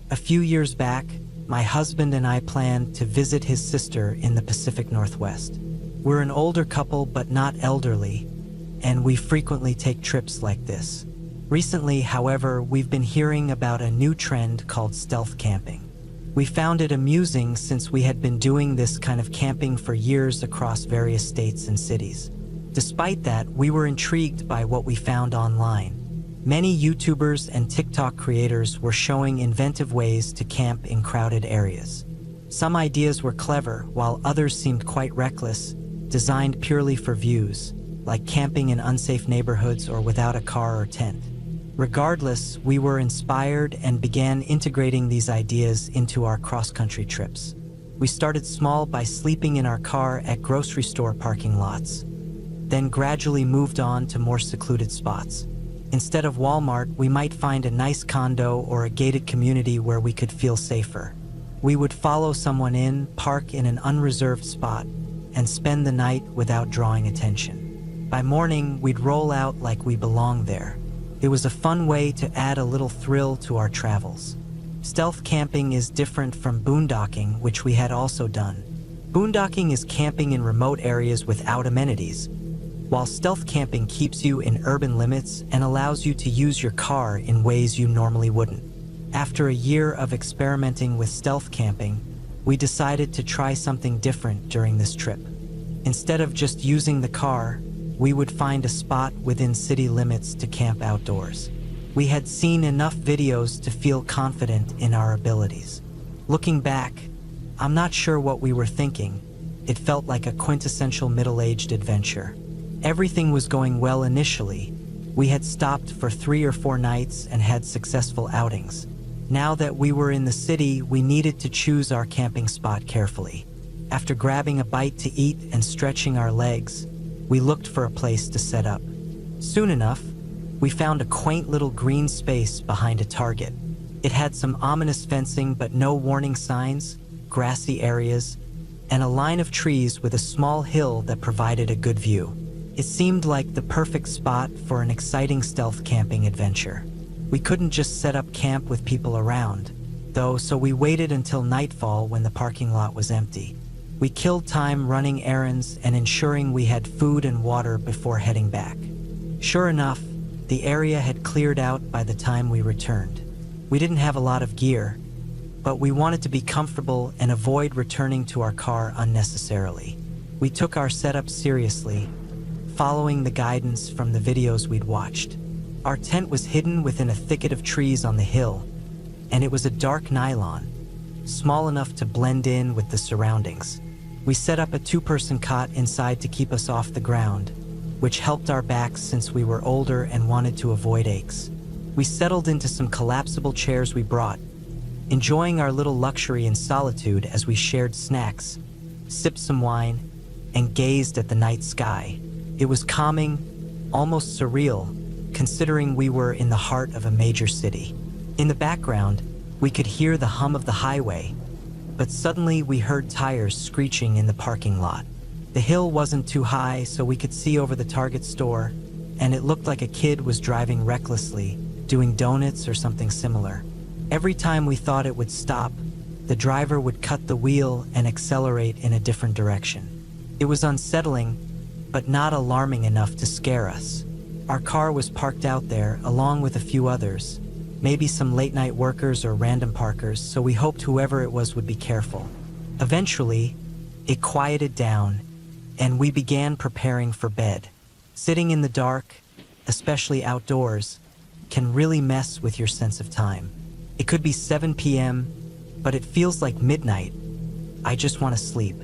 A few years back, my husband and I planned to visit his sister in the Pacific Northwest. We're an older couple but not elderly, and we frequently take trips like this. Recently, however, we've been hearing about a new trend called stealth camping. We found it amusing since we had been doing this kind of camping for years across various states and cities. Despite that, we were intrigued by what we found online. Many YouTubers and TikTok creators were showing inventive ways to camp in crowded areas. Some ideas were clever, while others seemed quite reckless, designed purely for views, like camping in unsafe neighborhoods or without a car or tent. Regardless, we were inspired and began integrating these ideas into our cross-country trips. We started small by sleeping in our car at grocery store parking lots, then gradually moved on to more secluded spots. Instead of Walmart, we might find a nice condo or a gated community where we could feel safer. We would follow someone in, park in an unreserved spot, and spend the night without drawing attention. By morning, we'd roll out like we belonged there. It was a fun way to add a little thrill to our travels. Stealth camping is different from boondocking, which we had also done. Boondocking is camping in remote areas without amenities, while stealth camping keeps you in urban limits and allows you to use your car in ways you normally wouldn't. After a year of experimenting with stealth camping, we decided to try something different during this trip. Instead of just using the car, we would find a spot within city limits to camp outdoors. We had seen enough videos to feel confident in our abilities. Looking back, I'm not sure what we were thinking. It felt like a quintessential middle-aged adventure. Everything was going well initially. We had stopped for 3 or 4 nights and had successful outings. Now that we were in the city, we needed to choose our camping spot carefully. After grabbing a bite to eat and stretching our legs, we looked for a place to set up. Soon enough, we found a quaint little green space behind a Target. It had some ominous fencing but no warning signs, grassy areas, and a line of trees with a small hill that provided a good view. It seemed like the perfect spot for an exciting stealth camping adventure. We couldn't just set up camp with people around, though, so we waited until nightfall when the parking lot was empty. We killed time running errands and ensuring we had food and water before heading back. Sure enough, the area had cleared out by the time we returned. We didn't have a lot of gear, but we wanted to be comfortable and avoid returning to our car unnecessarily. We took our setup seriously, following the guidance from the videos we'd watched. Our tent was hidden within a thicket of trees on the hill, and it was a dark nylon, small enough to blend in with the surroundings. We set up a 2-person cot inside to keep us off the ground, which helped our backs since we were older and wanted to avoid aches. We settled into some collapsible chairs we brought, enjoying our little luxury in solitude as we shared snacks, sipped some wine, and gazed at the night sky. It was calming, almost surreal, considering we were in the heart of a major city. In the background, we could hear the hum of the highway, but suddenly we heard tires screeching in the parking lot. The hill wasn't too high, so we could see over the Target store, and it looked like a kid was driving recklessly, doing donuts or something similar. Every time we thought it would stop, the driver would cut the wheel and accelerate in a different direction. It was unsettling, but not alarming enough to scare us. Our car was parked out there, along with a few others, maybe some late-night workers or random parkers, so we hoped whoever it was would be careful. Eventually, it quieted down, and we began preparing for bed. Sitting in the dark, especially outdoors, can really mess with your sense of time. It could be 7 p.m., but it feels like midnight. I just want to sleep.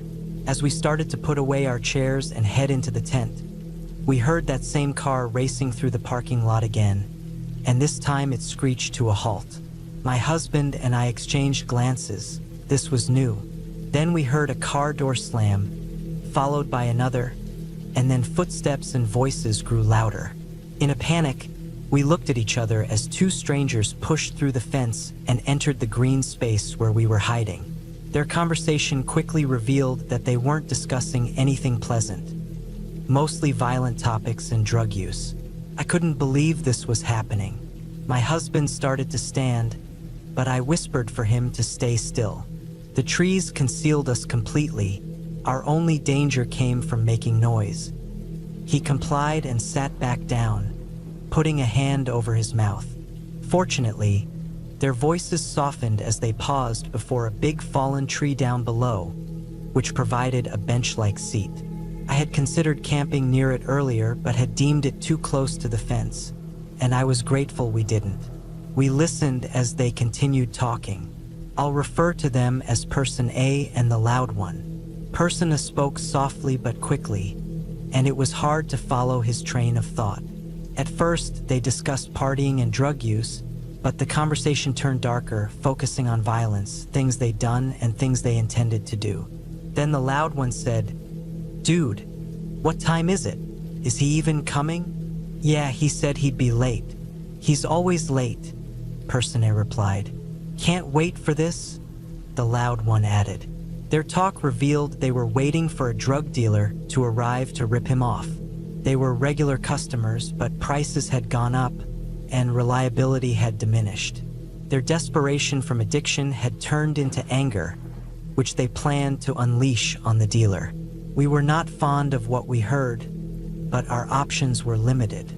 As we started to put away our chairs and head into the tent, we heard that same car racing through the parking lot again, and this time it screeched to a halt. My husband and I exchanged glances. This was new. Then we heard a car door slam, followed by another, and then footsteps and voices grew louder. In a panic, we looked at each other as 2 strangers pushed through the fence and entered the green space where we were hiding. Their conversation quickly revealed that they weren't discussing anything pleasant, mostly violent topics and drug use. I couldn't believe this was happening. My husband started to stand, but I whispered for him to stay still. The trees concealed us completely. Our only danger came from making noise. He complied and sat back down, putting a hand over his mouth. Fortunately, their voices softened as they paused before a big fallen tree down below, which provided a bench-like seat. I had considered camping near it earlier, but had deemed it too close to the fence, and I was grateful we didn't. We listened as they continued talking. I'll refer to them as Person A and the loud one. Person A spoke softly but quickly, and it was hard to follow his train of thought. At first, they discussed partying and drug use, but the conversation turned darker, focusing on violence, things they'd done and things they intended to do. Then the loud one said, "Dude, what time is it? Is he even coming?" "Yeah, he said he'd be late." "He's always late," Person A replied. "Can't wait for this," the loud one added. Their talk revealed they were waiting for a drug dealer to arrive to rip him off. They were regular customers, but prices had gone up and reliability had diminished. Their desperation from addiction had turned into anger, which they planned to unleash on the dealer. We were not fond of what we heard, but our options were limited.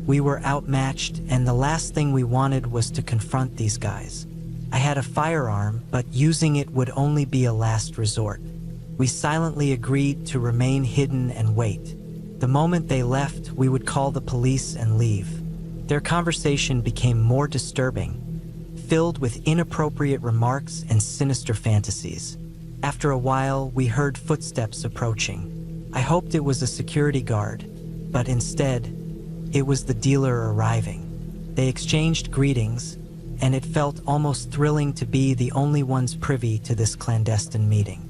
We were outmatched, and the last thing we wanted was to confront these guys. I had a firearm, but using it would only be a last resort. We silently agreed to remain hidden and wait. The moment they left, we would call the police and leave. Their conversation became more disturbing, filled with inappropriate remarks and sinister fantasies. After a while, we heard footsteps approaching. I hoped it was a security guard, but instead, it was the dealer arriving. They exchanged greetings, and it felt almost thrilling to be the only ones privy to this clandestine meeting.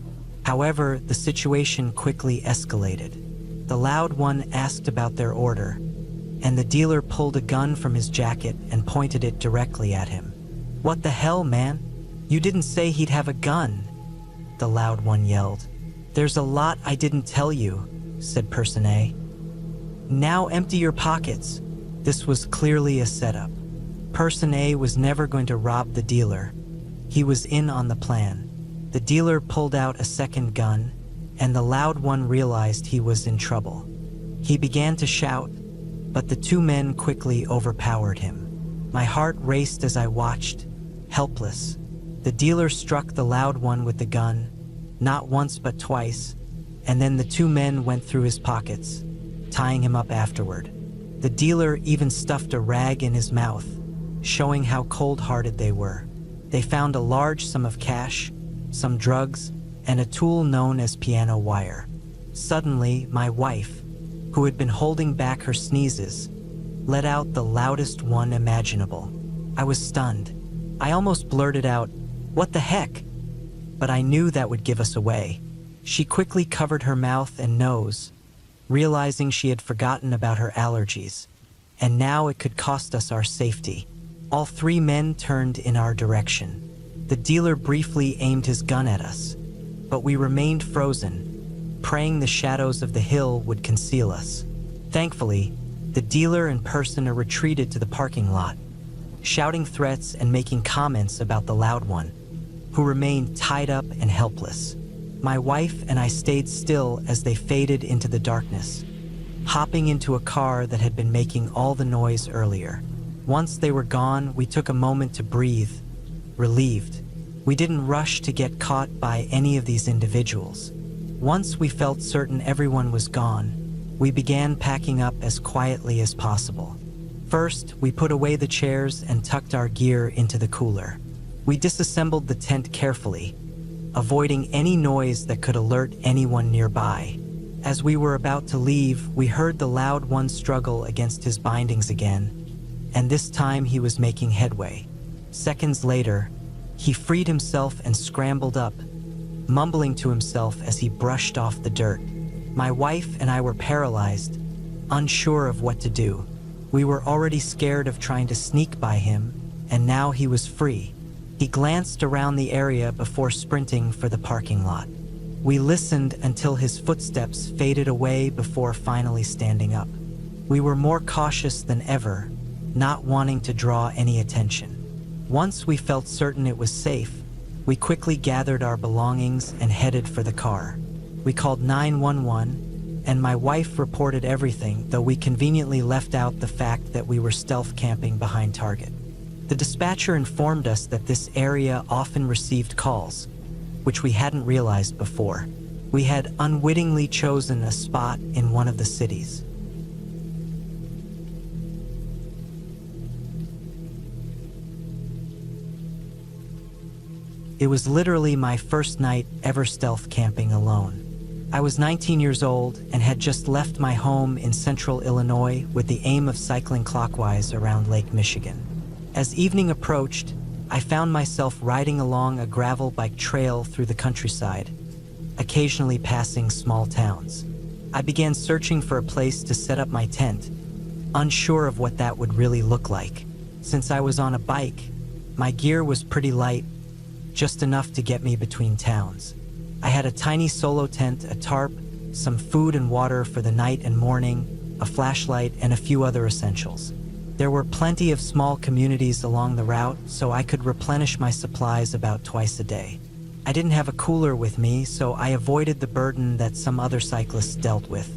However, the situation quickly escalated. The loud one asked about their order, and the dealer pulled a gun from his jacket and pointed it directly at him. "What the hell, man? You didn't say he'd have a gun," the loud one yelled. "There's a lot I didn't tell you," said Person A. "Now empty your pockets." This was clearly a setup. Person A was never going to rob the dealer. He was in on the plan. The dealer pulled out a second gun, and the loud one realized he was in trouble. He began to shout, but the two men quickly overpowered him. My heart raced as I watched, helpless. The dealer struck the loud one with the gun, not once but twice, and then the two men went through his pockets, tying him up afterward. The dealer even stuffed a rag in his mouth, showing how cold-hearted they were. They found a large sum of cash, some drugs, and a tool known as piano wire. Suddenly, my wife, who had been holding back her sneezes, let out the loudest one imaginable. I was stunned. I almost blurted out, "What the heck?" But I knew that would give us away. She quickly covered her mouth and nose, realizing she had forgotten about her allergies, and now it could cost us our safety. All three men turned in our direction. The dealer briefly aimed his gun at us, but we remained frozen, praying the shadows of the hill would conceal us. Thankfully, the dealer and Person A retreated to the parking lot, shouting threats and making comments about the loud one, who remained tied up and helpless. My wife and I stayed still as they faded into the darkness, hopping into a car that had been making all the noise earlier. Once they were gone, we took a moment to breathe, relieved. We didn't rush to get caught by any of these individuals. Once we felt certain everyone was gone, we began packing up as quietly as possible. First, we put away the chairs and tucked our gear into the cooler. We disassembled the tent carefully, avoiding any noise that could alert anyone nearby. As we were about to leave, we heard the loud one struggle against his bindings again, and this time he was making headway. Seconds later, he freed himself and scrambled up, mumbling to himself as he brushed off the dirt. My wife and I were paralyzed, unsure of what to do. We were already scared of trying to sneak by him, and now he was free. He glanced around the area before sprinting for the parking lot. We listened until his footsteps faded away before finally standing up. We were more cautious than ever, not wanting to draw any attention. Once we felt certain it was safe, we quickly gathered our belongings and headed for the car. We called 911, and my wife reported everything, though we conveniently left out the fact that we were stealth camping behind Target. The dispatcher informed us that this area often received calls, which we hadn't realized before. We had unwittingly chosen a spot in one of the cities. It was literally my first night ever stealth camping alone. I was 19 years old and had just left my home in central Illinois with the aim of cycling clockwise around Lake Michigan. As evening approached, I found myself riding along a gravel bike trail through the countryside, occasionally passing small towns. I began searching for a place to set up my tent, unsure of what that would really look like. Since I was on a bike, my gear was pretty light, just enough to get me between towns. I had a tiny solo tent, a tarp, some food and water for the night and morning, a flashlight, and a few other essentials. There were plenty of small communities along the route, so I could replenish my supplies about twice a day. I didn't have a cooler with me, so I avoided the burden that some other cyclists dealt with.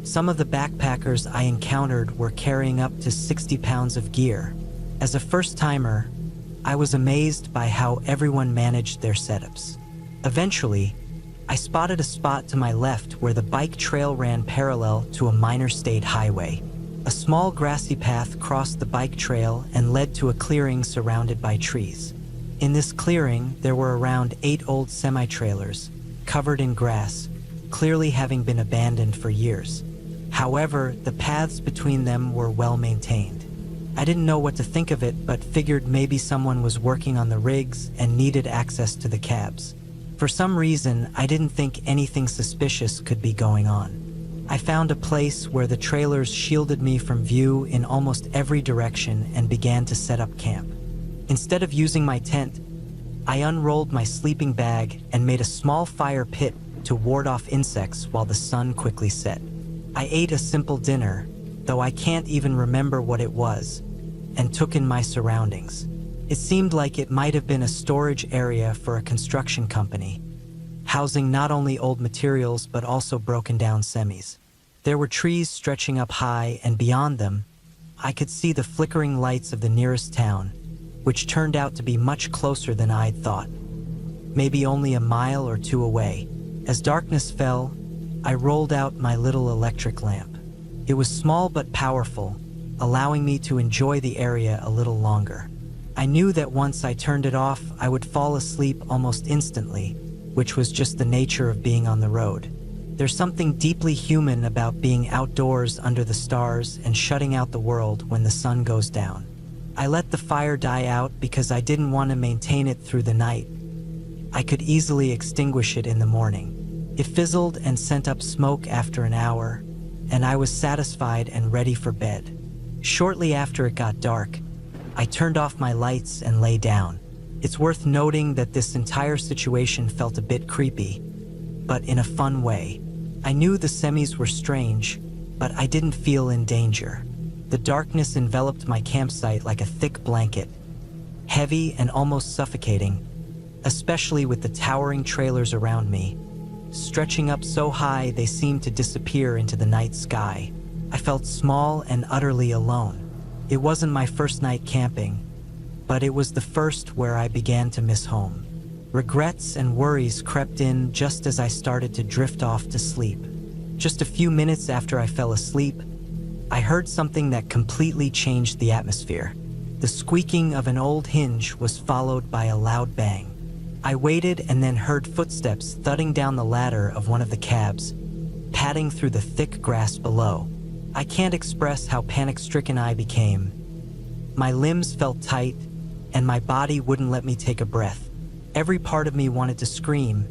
Some of the backpackers I encountered were carrying up to 60 pounds of gear. As a first-timer, I was amazed by how everyone managed their setups. Eventually, I spotted a spot to my left where the bike trail ran parallel to a minor state highway. A small grassy path crossed the bike trail and led to a clearing surrounded by trees. In this clearing, there were around 8 old semi-trailers, covered in grass, clearly having been abandoned for years. However, the paths between them were well maintained. I didn't know what to think of it, but figured maybe someone was working on the rigs and needed access to the cabs. For some reason, I didn't think anything suspicious could be going on. I found a place where the trailers shielded me from view in almost every direction and began to set up camp. Instead of using my tent, I unrolled my sleeping bag and made a small fire pit to ward off insects while the sun quickly set. I ate a simple dinner, though I can't even remember what it was, and took in my surroundings. It seemed like it might have been a storage area for a construction company, housing not only old materials but also broken down semis. There were trees stretching up high, and beyond them, I could see the flickering lights of the nearest town, which turned out to be much closer than I'd thought, maybe only a mile or two away. As darkness fell, I rolled out my little electric lamp. It was small but powerful, allowing me to enjoy the area a little longer. I knew that once I turned it off, I would fall asleep almost instantly, which was just the nature of being on the road. There's something deeply human about being outdoors under the stars and shutting out the world when the sun goes down. I let the fire die out because I didn't want to maintain it through the night. I could easily extinguish it in the morning. It fizzled and sent up smoke after an hour, and I was satisfied and ready for bed. Shortly after it got dark, I turned off my lights and lay down. It's worth noting that this entire situation felt a bit creepy, but in a fun way. I knew the semis were strange, but I didn't feel in danger. The darkness enveloped my campsite like a thick blanket, heavy and almost suffocating, especially with the towering trailers around me, stretching up so high they seemed to disappear into the night sky. I felt small and utterly alone. It wasn't my first night camping, but it was the first where I began to miss home. Regrets and worries crept in just as I started to drift off to sleep. Just a few minutes after I fell asleep, I heard something that completely changed the atmosphere. The squeaking of an old hinge was followed by a loud bang. I waited and then heard footsteps thudding down the ladder of one of the cabs, padding through the thick grass below. I can't express how panic-stricken I became. My limbs felt tight, and my body wouldn't let me take a breath. Every part of me wanted to scream,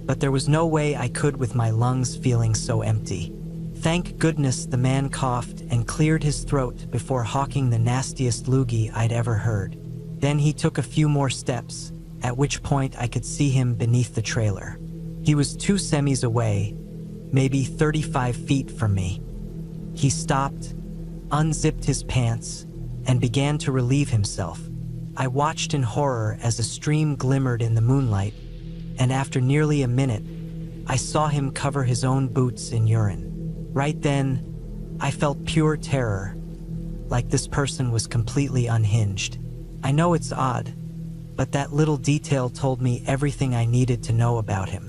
but there was no way I could with my lungs feeling so empty. Thank goodness the man coughed and cleared his throat before hawking the nastiest loogie I'd ever heard. Then he took a few more steps, at which point I could see him beneath the trailer. He was 2 semis away, maybe 35 feet from me. He stopped, unzipped his pants, and began to relieve himself. I watched in horror as a stream glimmered in the moonlight, and after nearly a minute, I saw him cover his own boots in urine. Right then, I felt pure terror, like this person was completely unhinged. I know it's odd, but that little detail told me everything I needed to know about him.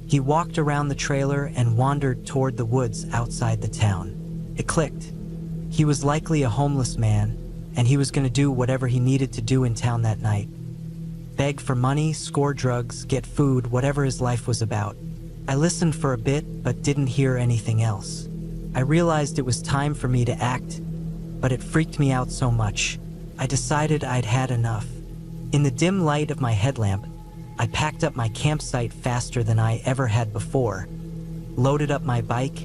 He walked around the trailer and wandered toward the woods outside the town. It clicked. He was likely a homeless man, and he was going to do whatever he needed to do in town that night. Beg for money, score drugs, get food, whatever his life was about. I listened for a bit, but didn't hear anything else. I realized it was time for me to act, but it freaked me out so much. I decided I'd had enough. In the dim light of my headlamp, I packed up my campsite faster than I ever had before, loaded up my bike,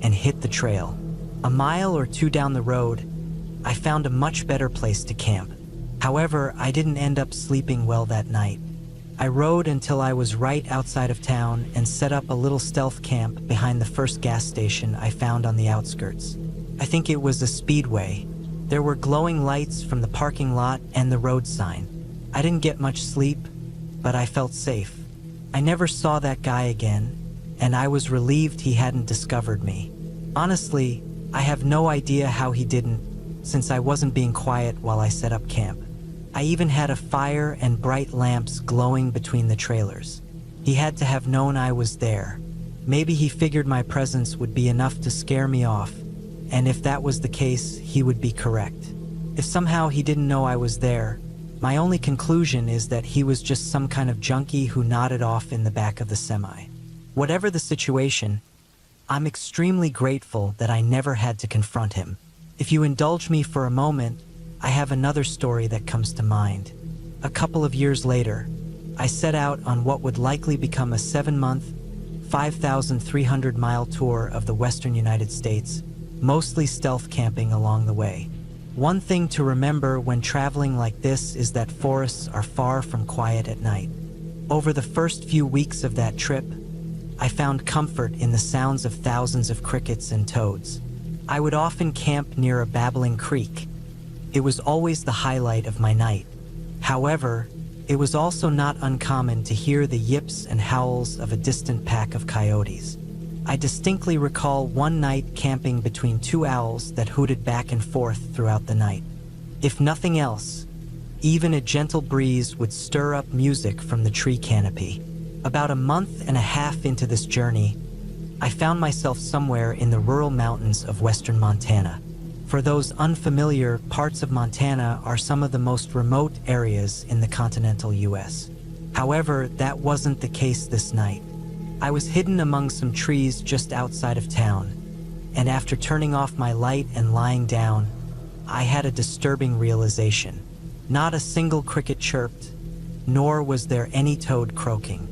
and hit the trail. A mile or two down the road, I found a much better place to camp. However, I didn't end up sleeping well that night. I rode until I was right outside of town and set up a little stealth camp behind the first gas station I found on the outskirts. I think it was a speedway. There were glowing lights from the parking lot and the road sign. I didn't get much sleep, but I felt safe. I never saw that guy again, and I was relieved he hadn't discovered me. Honestly, I have no idea how he didn't, since I wasn't being quiet while I set up camp. I even had a fire and bright lamps glowing between the trailers. He had to have known I was there. Maybe he figured my presence would be enough to scare me off, and if that was the case, he would be correct. If somehow he didn't know I was there, my only conclusion is that he was just some kind of junkie who nodded off in the back of the semi. Whatever the situation, I'm extremely grateful that I never had to confront him. If you indulge me for a moment, I have another story that comes to mind. A couple of years later, I set out on what would likely become a 7-month, 5,300-mile tour of the western United States, mostly stealth camping along the way. One thing to remember when traveling like this is that forests are far from quiet at night. Over the first few weeks of that trip, I found comfort in the sounds of thousands of crickets and toads. I would often camp near a babbling creek. It was always the highlight of my night. However, it was also not uncommon to hear the yips and howls of a distant pack of coyotes. I distinctly recall one night camping between two owls that hooted back and forth throughout the night. If nothing else, even a gentle breeze would stir up music from the tree canopy. About a month and a half into this journey, I found myself somewhere in the rural mountains of western Montana. For those unfamiliar, parts of Montana are some of the most remote areas in the continental US. However, that wasn't the case this night. I was hidden among some trees just outside of town, and after turning off my light and lying down, I had a disturbing realization. Not a single cricket chirped, nor was there any toad croaking.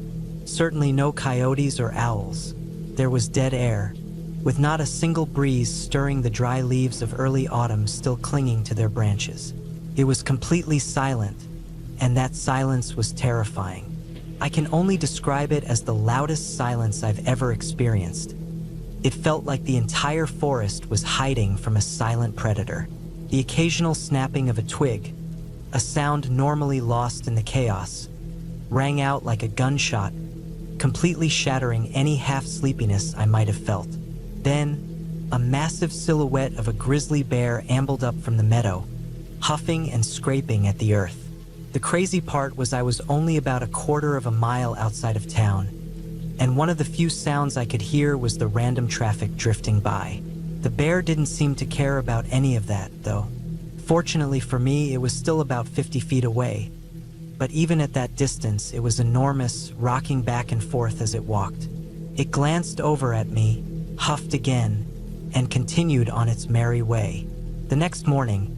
Certainly no coyotes or owls. There was dead air, with not a single breeze stirring the dry leaves of early autumn still clinging to their branches. It was completely silent, and that silence was terrifying. I can only describe it as the loudest silence I've ever experienced. It felt like the entire forest was hiding from a silent predator. The occasional snapping of a twig, a sound normally lost in the chaos, rang out like a gunshot, completely shattering any half-sleepiness I might have felt. Then, a massive silhouette of a grizzly bear ambled up from the meadow, huffing and scraping at the earth. The crazy part was I was only about a quarter of a mile outside of town, and one of the few sounds I could hear was the random traffic drifting by. The bear didn't seem to care about any of that, though. Fortunately for me, it was still about 50 feet away, but even at that distance, it was enormous, rocking back and forth as it walked. It glanced over at me, huffed again, and continued on its merry way. The next morning,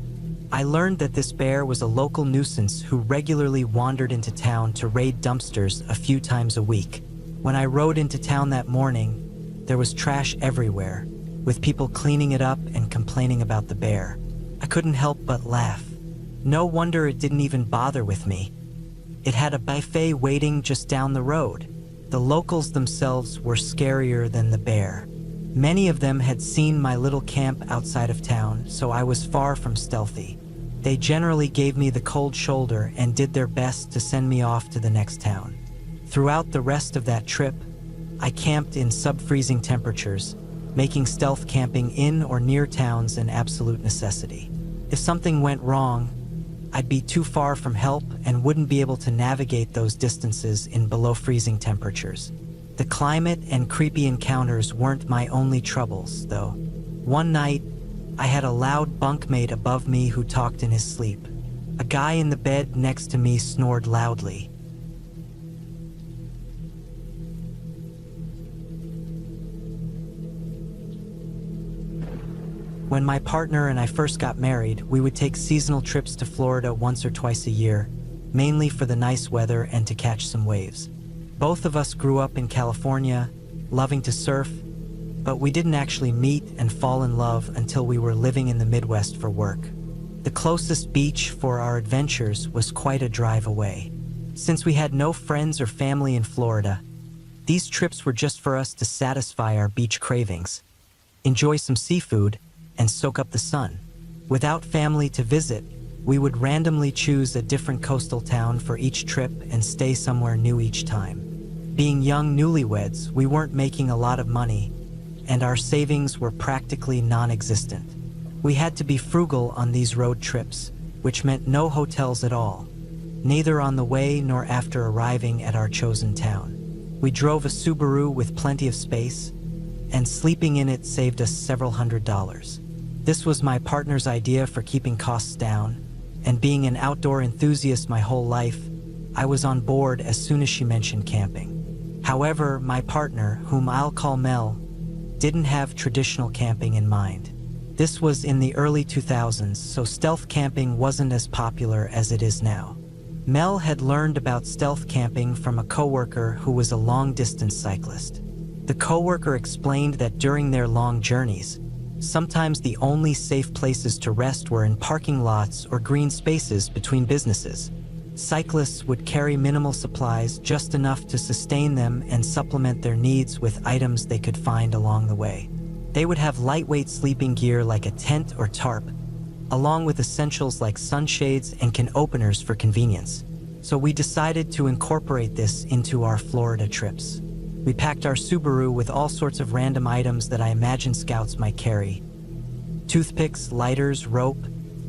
I learned that this bear was a local nuisance who regularly wandered into town to raid dumpsters a few times a week. When I rode into town that morning, there was trash everywhere, with people cleaning it up and complaining about the bear. I couldn't help but laugh. No wonder it didn't even bother with me. It had a buffet waiting just down the road. The locals themselves were scarier than the bear. Many of them had seen my little camp outside of town, so I was far from stealthy. They generally gave me the cold shoulder and did their best to send me off to the next town. Throughout the rest of that trip, I camped in sub-freezing temperatures, making stealth camping in or near towns an absolute necessity. If something went wrong, I'd be too far from help and wouldn't be able to navigate those distances in below freezing temperatures. The climate and creepy encounters weren't my only troubles, though. One night, I had a loud bunkmate above me who talked in his sleep. A guy in the bed next to me snored loudly. When my partner and I first got married, we would take seasonal trips to Florida once or twice a year, mainly for the nice weather and to catch some waves. Both of us grew up in California, loving to surf, but we didn't actually meet and fall in love until we were living in the Midwest for work. The closest beach for our adventures was quite a drive away. Since we had no friends or family in Florida, these trips were just for us to satisfy our beach cravings, enjoy some seafood, and soak up the sun. Without family to visit, we would randomly choose a different coastal town for each trip and stay somewhere new each time. Being young newlyweds, we weren't making a lot of money, and our savings were practically non-existent. We had to be frugal on these road trips, which meant no hotels at all, neither on the way nor after arriving at our chosen town. We drove a Subaru with plenty of space, and sleeping in it saved us several $100s. This was my partner's idea for keeping costs down, and being an outdoor enthusiast my whole life, I was on board as soon as she mentioned camping. However, my partner, whom I'll call Mel, didn't have traditional camping in mind. This was in the early 2000s, so stealth camping wasn't as popular as it is now. Mel had learned about stealth camping from a coworker who was a long-distance cyclist. The coworker explained that during their long journeys, sometimes the only safe places to rest were in parking lots or green spaces between businesses. Cyclists would carry minimal supplies, just enough to sustain them and supplement their needs with items they could find along the way. They would have lightweight sleeping gear like a tent or tarp, along with essentials like sunshades and can openers for convenience. So we decided to incorporate this into our Florida trips. We packed our Subaru with all sorts of random items that I imagine scouts might carry. Toothpicks, lighters, rope,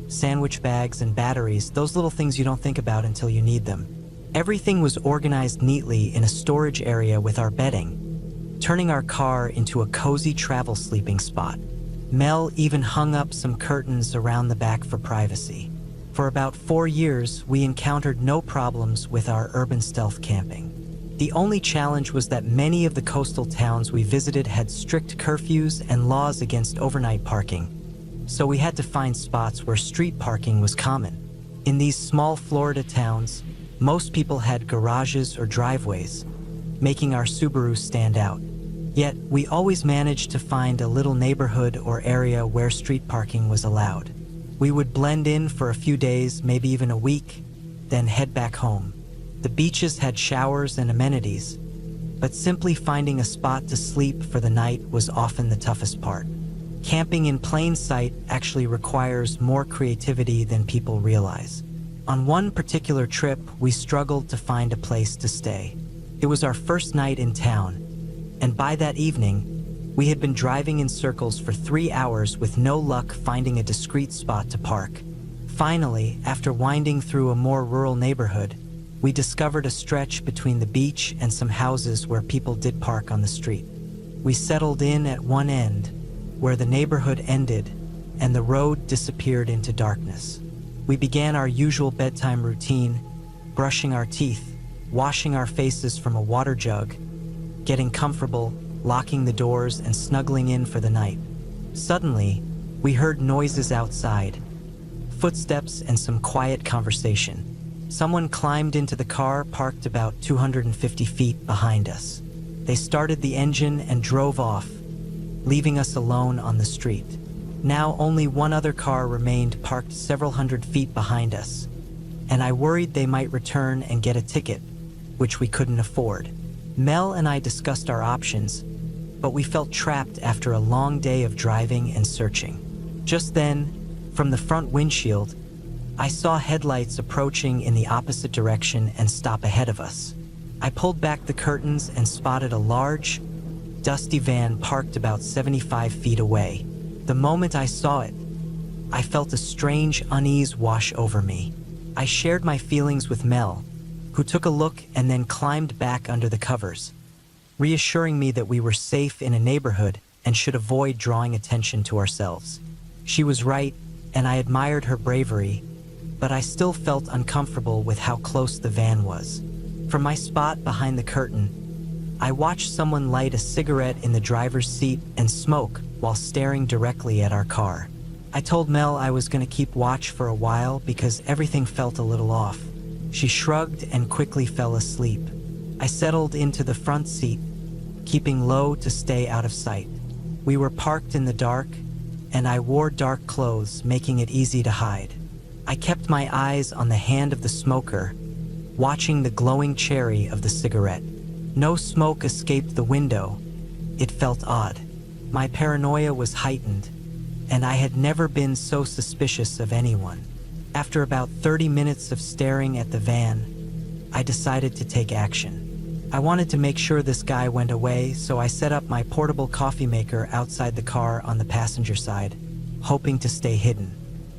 sandwich bags, and batteries, those little things you don't think about until you need them. Everything was organized neatly in a storage area with our bedding, turning our car into a cozy travel sleeping spot. Mel even hung up some curtains around the back for privacy. For about 4 years, we encountered no problems with our urban stealth camping. The only challenge was that many of the coastal towns we visited had strict curfews and laws against overnight parking, so we had to find spots where street parking was common. In these small Florida towns, most people had garages or driveways, making our Subaru stand out. Yet, we always managed to find a little neighborhood or area where street parking was allowed. We would blend in for a few days, maybe even a week, then head back home. The beaches had showers and amenities, but simply finding a spot to sleep for the night was often the toughest part. Camping in plain sight actually requires more creativity than people realize. On one particular trip, we struggled to find a place to stay. It was our first night in town, and by that evening, we had been driving in circles for 3 hours with no luck finding a discreet spot to park. Finally, after winding through a more rural neighborhood, we discovered a stretch between the beach and some houses where people did park on the street. We settled in at one end, where the neighborhood ended, and the road disappeared into darkness. We began our usual bedtime routine, brushing our teeth, washing our faces from a water jug, getting comfortable, locking the doors, and snuggling in for the night. Suddenly, we heard noises outside, footsteps and some quiet conversation. Someone climbed into the car parked about 250 feet behind us. They started the engine and drove off, leaving us alone on the street. Now only one other car remained parked several hundred feet behind us, and I worried they might return and get a ticket, which we couldn't afford. Mel and I discussed our options, but we felt trapped after a long day of driving and searching. Just then, from the front windshield, I saw headlights approaching in the opposite direction and stop ahead of us. I pulled back the curtains and spotted a large, dusty van parked about 75 feet away. The moment I saw it, I felt a strange unease wash over me. I shared my feelings with Mel, who took a look and then climbed back under the covers, reassuring me that we were safe in a neighborhood and should avoid drawing attention to ourselves. She was right, and I admired her bravery, but I still felt uncomfortable with how close the van was. From my spot behind the curtain, I watched someone light a cigarette in the driver's seat and smoke while staring directly at our car. I told Mel I was going to keep watch for a while because everything felt a little off. She shrugged and quickly fell asleep. I settled into the front seat, keeping low to stay out of sight. We were parked in the dark, and I wore dark clothes, making it easy to hide. I kept my eyes on the hand of the smoker, watching the glowing cherry of the cigarette. No smoke escaped the window. It felt odd. My paranoia was heightened, and I had never been so suspicious of anyone. After about 30 minutes of staring at the van, I decided to take action. I wanted to make sure this guy went away, so I set up my portable coffee maker outside the car on the passenger side, hoping to stay hidden.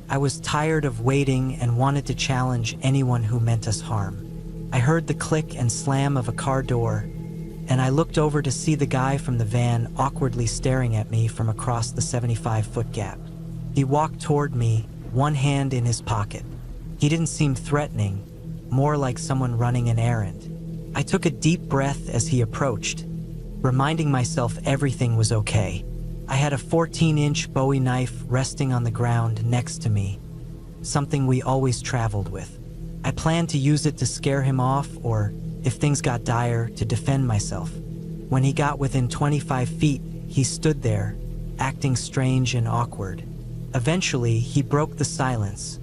I was tired of waiting and wanted to challenge anyone who meant us harm. I heard the click and slam of a car door, and I looked over to see the guy from the van awkwardly staring at me from across the 75-foot gap. He walked toward me, one hand in his pocket. He didn't seem threatening, more like someone running an errand. I took a deep breath as he approached, reminding myself everything was okay. I had a 14-inch Bowie knife resting on the ground next to me, something we always traveled with. I planned to use it to scare him off or, if things got dire, to defend myself. When he got within 25 feet, he stood there, acting strange and awkward. Eventually, he broke the silence,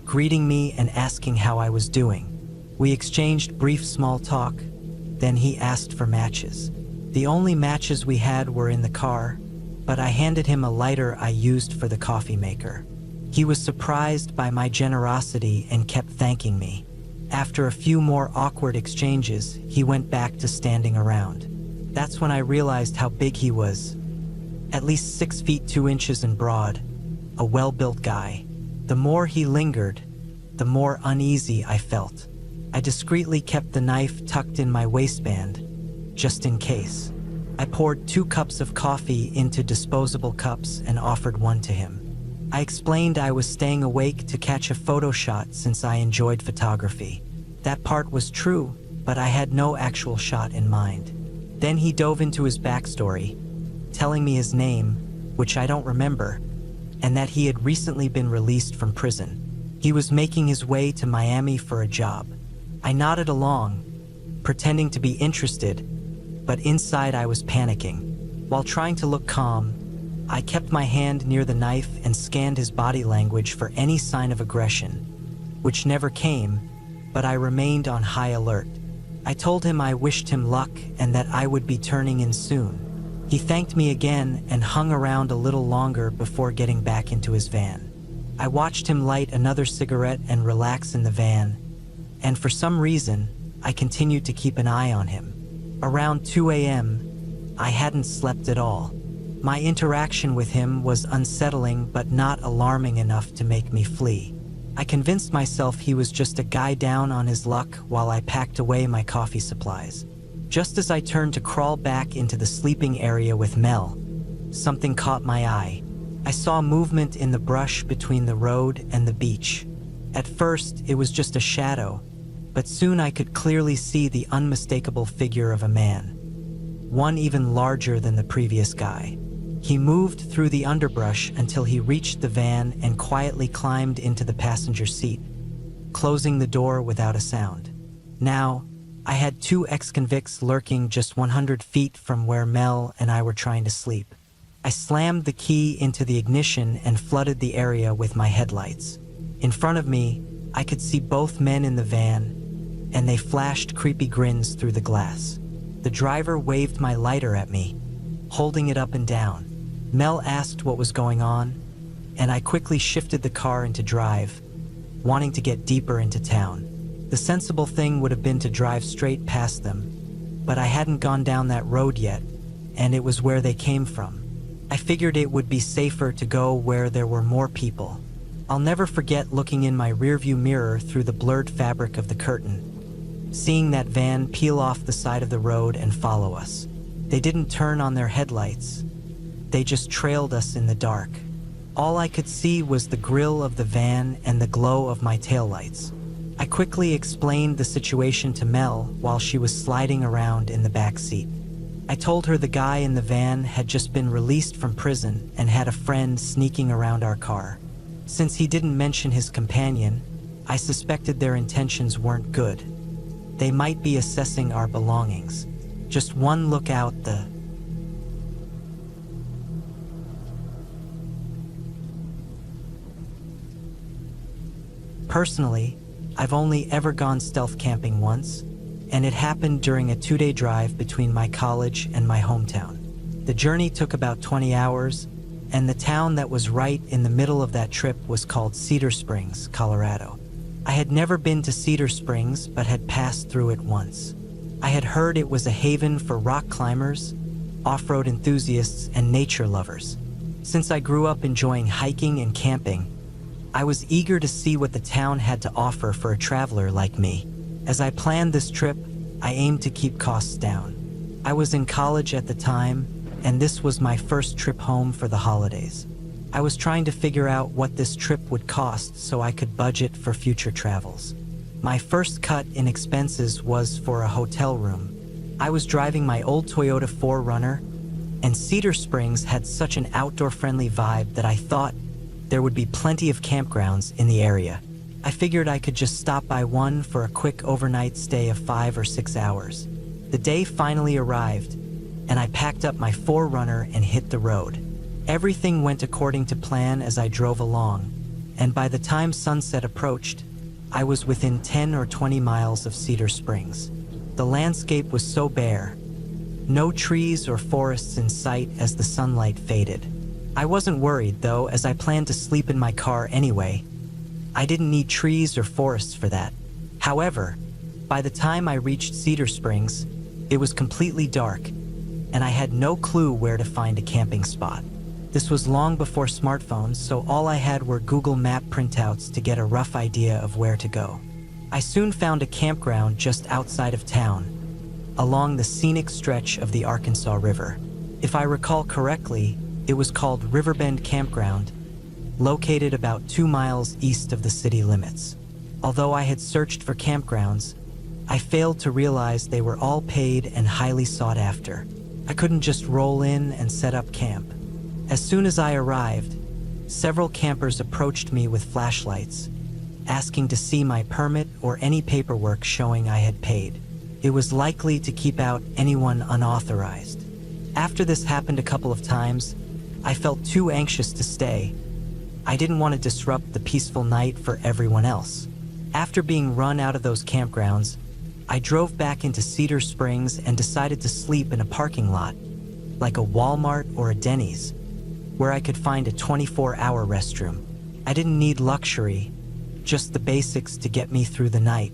greeting me and asking how I was doing. We exchanged brief small talk, then he asked for matches. The only matches we had were in the car, but I handed him a lighter I used for the coffee maker. He was surprised by my generosity and kept thanking me. After a few more awkward exchanges, he went back to standing around. That's when I realized how big he was. At least 6 feet 2 inches in broad, a well-built guy. The more he lingered, the more uneasy I felt. I discreetly kept the knife tucked in my waistband, just in case. I poured 2 cups of coffee into disposable cups and offered one to him. I explained I was staying awake to catch a photo shot since I enjoyed photography. That part was true, but I had no actual shot in mind. Then he dove into his backstory, telling me his name, which I don't remember, and that he had recently been released from prison. He was making his way to Miami for a job. I nodded along, pretending to be interested, but inside I was panicking. While trying to look calm, I kept my hand near the knife and scanned his body language for any sign of aggression, which never came, but I remained on high alert. I told him I wished him luck and that I would be turning in soon. He thanked me again and hung around a little longer before getting back into his van. I watched him light another cigarette and relax in the van, and for some reason, I continued to keep an eye on him. Around 2 a.m., I hadn't slept at all. My interaction with him was unsettling but not alarming enough to make me flee. I convinced myself he was just a guy down on his luck while I packed away my coffee supplies. Just as I turned to crawl back into the sleeping area with Mel, something caught my eye. I saw movement in the brush between the road and the beach. At first, it was just a shadow, but soon I could clearly see the unmistakable figure of a man, one even larger than the previous guy. He moved through the underbrush until he reached the van and quietly climbed into the passenger seat, closing the door without a sound. Now, I had 2 ex-convicts lurking just 100 feet from where Mel and I were trying to sleep. I slammed the key into the ignition and flooded the area with my headlights. In front of me, I could see both men in the van, and they flashed creepy grins through the glass. The driver waved my lighter at me, holding it up and down. Mel asked what was going on, and I quickly shifted the car into drive, wanting to get deeper into town. The sensible thing would have been to drive straight past them, but I hadn't gone down that road yet, and it was where they came from. I figured it would be safer to go where there were more people. I'll never forget looking in my rearview mirror through the blurred fabric of the curtain, seeing that van peel off the side of the road and follow us. They didn't turn on their headlights. They just trailed us in the dark. All I could see was the grille of the van and the glow of my taillights. I quickly explained the situation to Mel while she was sliding around in the back seat. I told her the guy in the van had just been released from prison and had a friend sneaking around our car. Since he didn't mention his companion, I suspected their intentions weren't good. They might be assessing our belongings. Just one look out the Personally, I've only ever gone stealth camping once, and it happened during a 2-day drive between my college and my hometown. The journey took about 20 hours, and the town that was right in the middle of that trip was called Cedar Springs, Colorado. I had never been to Cedar Springs, but had passed through it once. I had heard it was a haven for rock climbers, off-road enthusiasts, and nature lovers. Since I grew up enjoying hiking and camping, I was eager to see what the town had to offer for a traveler like me. As I planned this trip, I aimed to keep costs down. I was in college at the time, and this was my first trip home for the holidays. I was trying to figure out what this trip would cost so I could budget for future travels. My first cut in expenses was for a hotel room. I was driving my old Toyota 4Runner, and Cedar Springs had such an outdoor-friendly vibe that I thought there would be plenty of campgrounds in the area. I figured I could just stop by one for a quick overnight stay of 5 or 6 hours. The day finally arrived, and I packed up my 4Runner and hit the road. Everything went according to plan as I drove along, and by the time sunset approached, I was within 10 or 20 miles of Cedar Springs. The landscape was so bare, no trees or forests in sight as the sunlight faded. I wasn't worried, though, as I planned to sleep in my car anyway. I didn't need trees or forests for that. However, by the time I reached Cedar Springs, it was completely dark, and I had no clue where to find a camping spot. This was long before smartphones, so all I had were Google Map printouts to get a rough idea of where to go. I soon found a campground just outside of town, along the scenic stretch of the Arkansas River. If I recall correctly, it was called Riverbend Campground, located about 2 miles east of the city limits. Although I had searched for campgrounds, I failed to realize they were all paid and highly sought after. I couldn't just roll in and set up camp. As soon as I arrived, several campers approached me with flashlights, asking to see my permit or any paperwork showing I had paid. It was likely to keep out anyone unauthorized. After this happened a couple of times, I felt too anxious to stay. I didn't want to disrupt the peaceful night for everyone else. After being run out of those campgrounds, I drove back into Cedar Springs and decided to sleep in a parking lot, like a Walmart or a Denny's, where I could find a 24-hour restroom. I didn't need luxury, just the basics to get me through the night.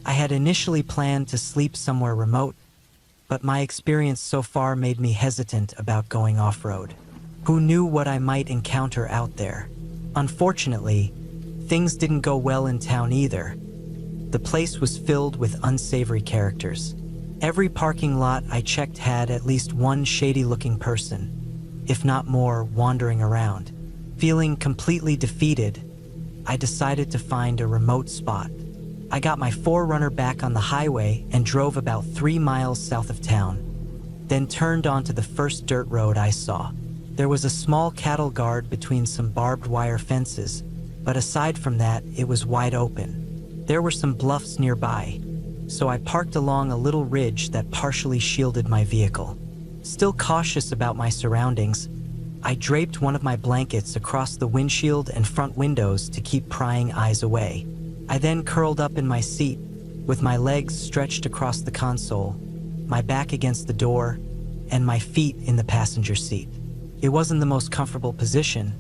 I had initially planned to sleep somewhere remote, but my experience so far made me hesitant about going off-road. Who knew what I might encounter out there? Unfortunately, things didn't go well in town either. The place was filled with unsavory characters. Every parking lot I checked had at least one shady-looking person, if not more, wandering around. Feeling completely defeated, I decided to find a remote spot. I got my 4Runner back on the highway and drove about 3 miles south of town, then turned onto the first dirt road I saw. There was a small cattle guard between some barbed wire fences, but aside from that, it was wide open. There were some bluffs nearby, so I parked along a little ridge that partially shielded my vehicle. Still cautious about my surroundings, I draped one of my blankets across the windshield and front windows to keep prying eyes away. I then curled up in my seat, with my legs stretched across the console, my back against the door, and my feet in the passenger seat. It wasn't the most comfortable position,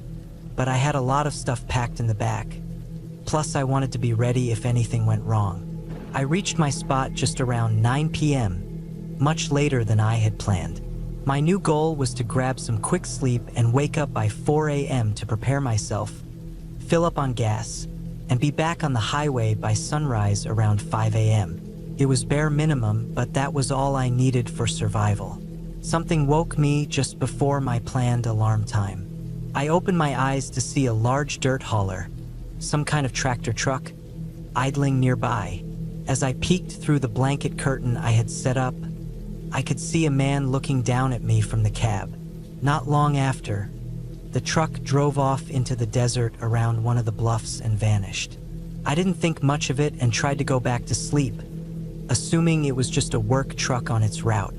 but I had a lot of stuff packed in the back. Plus, I wanted to be ready if anything went wrong. I reached my spot just around 9 p.m., much later than I had planned. My new goal was to grab some quick sleep and wake up by 4 a.m. to prepare myself, fill up on gas, and be back on the highway by sunrise around 5 a.m. It was bare minimum, but that was all I needed for survival. Something woke me just before my planned alarm time. I opened my eyes to see a large dirt hauler, some kind of tractor truck, idling nearby. As I peeked through the blanket curtain I had set up, I could see a man looking down at me from the cab. Not long after, the truck drove off into the desert around one of the bluffs and vanished. I didn't think much of it and tried to go back to sleep, assuming it was just a work truck on its route.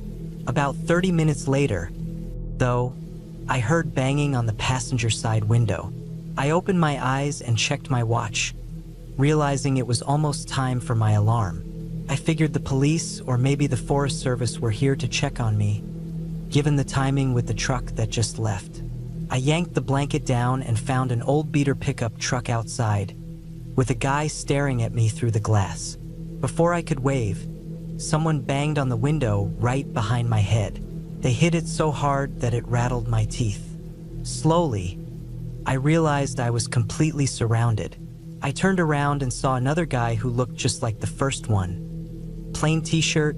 About 30 minutes later, though, I heard banging on the passenger side window. I opened my eyes and checked my watch, realizing it was almost time for my alarm. I figured the police or maybe the Forest Service were here to check on me, given the timing with the truck that just left. I yanked the blanket down and found an old beater pickup truck outside, with a guy staring at me through the glass. Before I could wave, someone banged on the window right behind my head. They hit it so hard that it rattled my teeth. Slowly, I realized I was completely surrounded. I turned around and saw another guy who looked just like the first one. Plain t-shirt,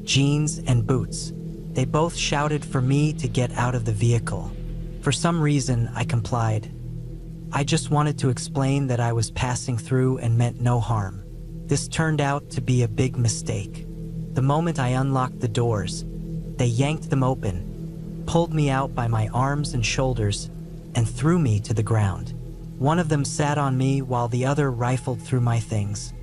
jeans, and boots. They both shouted for me to get out of the vehicle. For some reason, I complied. I just wanted to explain that I was passing through and meant no harm. This turned out to be a big mistake. The moment I unlocked the doors, they yanked them open, pulled me out by my arms and shoulders, and threw me to the ground. One of them sat on me while the other rifled through my things,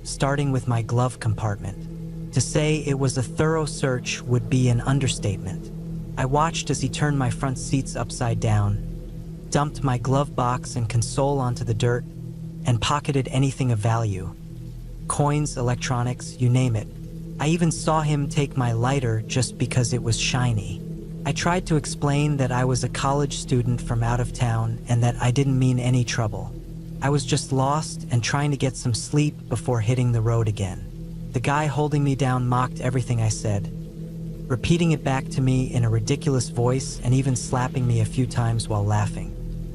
starting with my glove compartment. To say it was a thorough search would be an understatement. I watched as he turned my front seats upside down, dumped my glove box and console onto the dirt, and pocketed anything of value. Coins, electronics, you name it. I even saw him take my lighter just because it was shiny. I tried to explain that I was a college student from out of town and that I didn't mean any trouble. I was just lost and trying to get some sleep before hitting the road again. The guy holding me down mocked everything I said, repeating it back to me in a ridiculous voice and even slapping me a few times while laughing.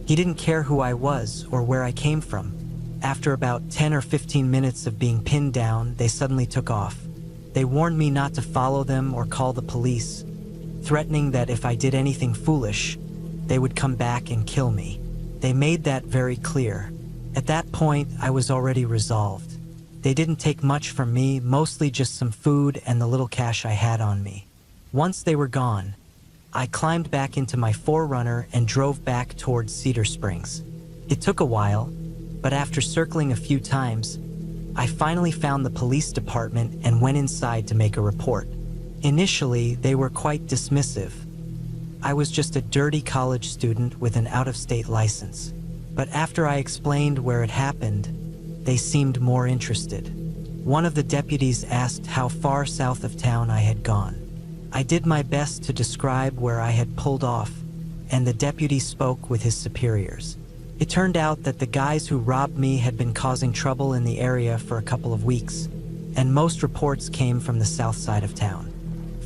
He didn't care who I was or where I came from. After about 10 or 15 minutes of being pinned down, they suddenly took off. They warned me not to follow them or call the police, threatening that if I did anything foolish, they would come back and kill me. They made that very clear. At that point, I was already resolved. They didn't take much from me, mostly just some food and the little cash I had on me. Once they were gone, I climbed back into my 4Runner and drove back towards Cedar Springs. It took a while, but after circling a few times, I finally found the police department and went inside to make a report. Initially, they were quite dismissive. I was just a dirty college student with an out-of-state license. But after I explained where it happened, they seemed more interested. One of the deputies asked how far south of town I had gone. I did my best to describe where I had pulled off, and the deputy spoke with his superiors. It turned out that the guys who robbed me had been causing trouble in the area for a couple of weeks, and most reports came from the south side of town.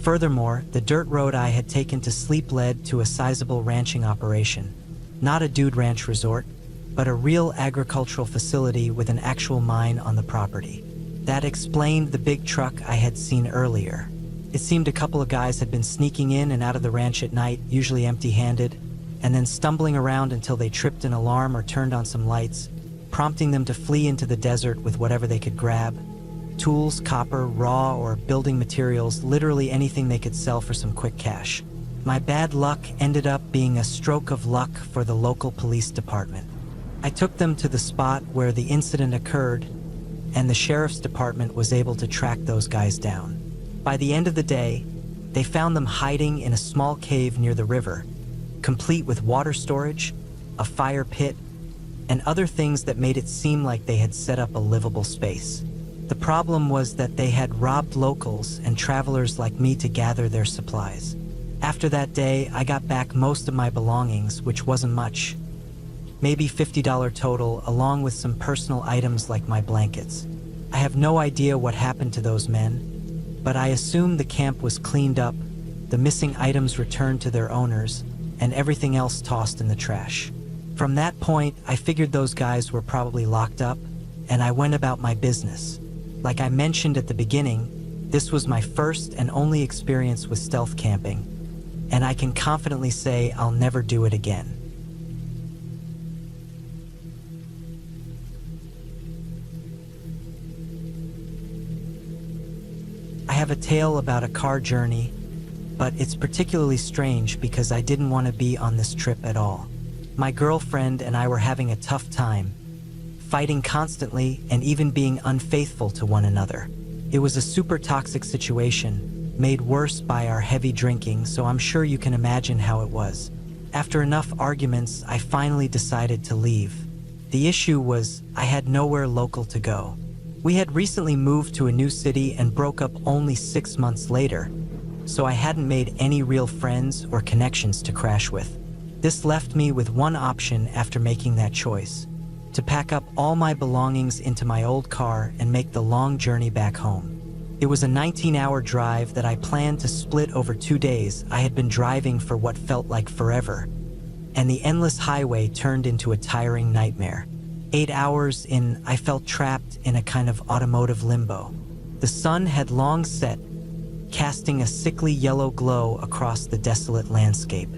Furthermore, the dirt road I had taken to sleep led to a sizable ranching operation. Not a dude ranch resort, but a real agricultural facility with an actual mine on the property. That explained the big truck I had seen earlier. It seemed a couple of guys had been sneaking in and out of the ranch at night, usually empty-handed, and then stumbling around until they tripped an alarm or turned on some lights, prompting them to flee into the desert with whatever they could grab. Tools, copper, raw, or building materials, literally anything they could sell for some quick cash. My bad luck ended up being a stroke of luck for the local police department. I took them to the spot where the incident occurred, and the sheriff's department was able to track those guys down. By the end of the day, they found them hiding in a small cave near the river, complete with water storage, a fire pit, and other things that made it seem like they had set up a livable space. The problem was that they had robbed locals and travelers like me to gather their supplies. After that day, I got back most of my belongings, which wasn't much. maybe $50 total, along with some personal items like my blankets. I have no idea what happened to those men, but I assume the camp was cleaned up, the missing items returned to their owners, and everything else tossed in the trash. From that point, I figured those guys were probably locked up, and I went about my business. Like I mentioned at the beginning, this was my first and only experience with stealth camping, and I can confidently say I'll never do it again. I have a tale about a car journey, but it's particularly strange because I didn't want to be on this trip at all. My girlfriend and I were having a tough time, fighting constantly and even being unfaithful to one another. It was a super toxic situation, made worse by our heavy drinking, so I'm sure you can imagine how it was. After enough arguments, I finally decided to leave. The issue was I had nowhere local to go. We had recently moved to a new city and broke up only 6 months later, so I hadn't made any real friends or connections to crash with. This left me with one option after making that choice: to pack up all my belongings into my old car and make the long journey back home. It was a 19-hour drive that I planned to split over 2 days. I had been driving for what felt like forever, and the endless highway turned into a tiring nightmare. 8 hours in, I felt trapped in a kind of automotive limbo. The sun had long set, casting a sickly yellow glow across the desolate landscape.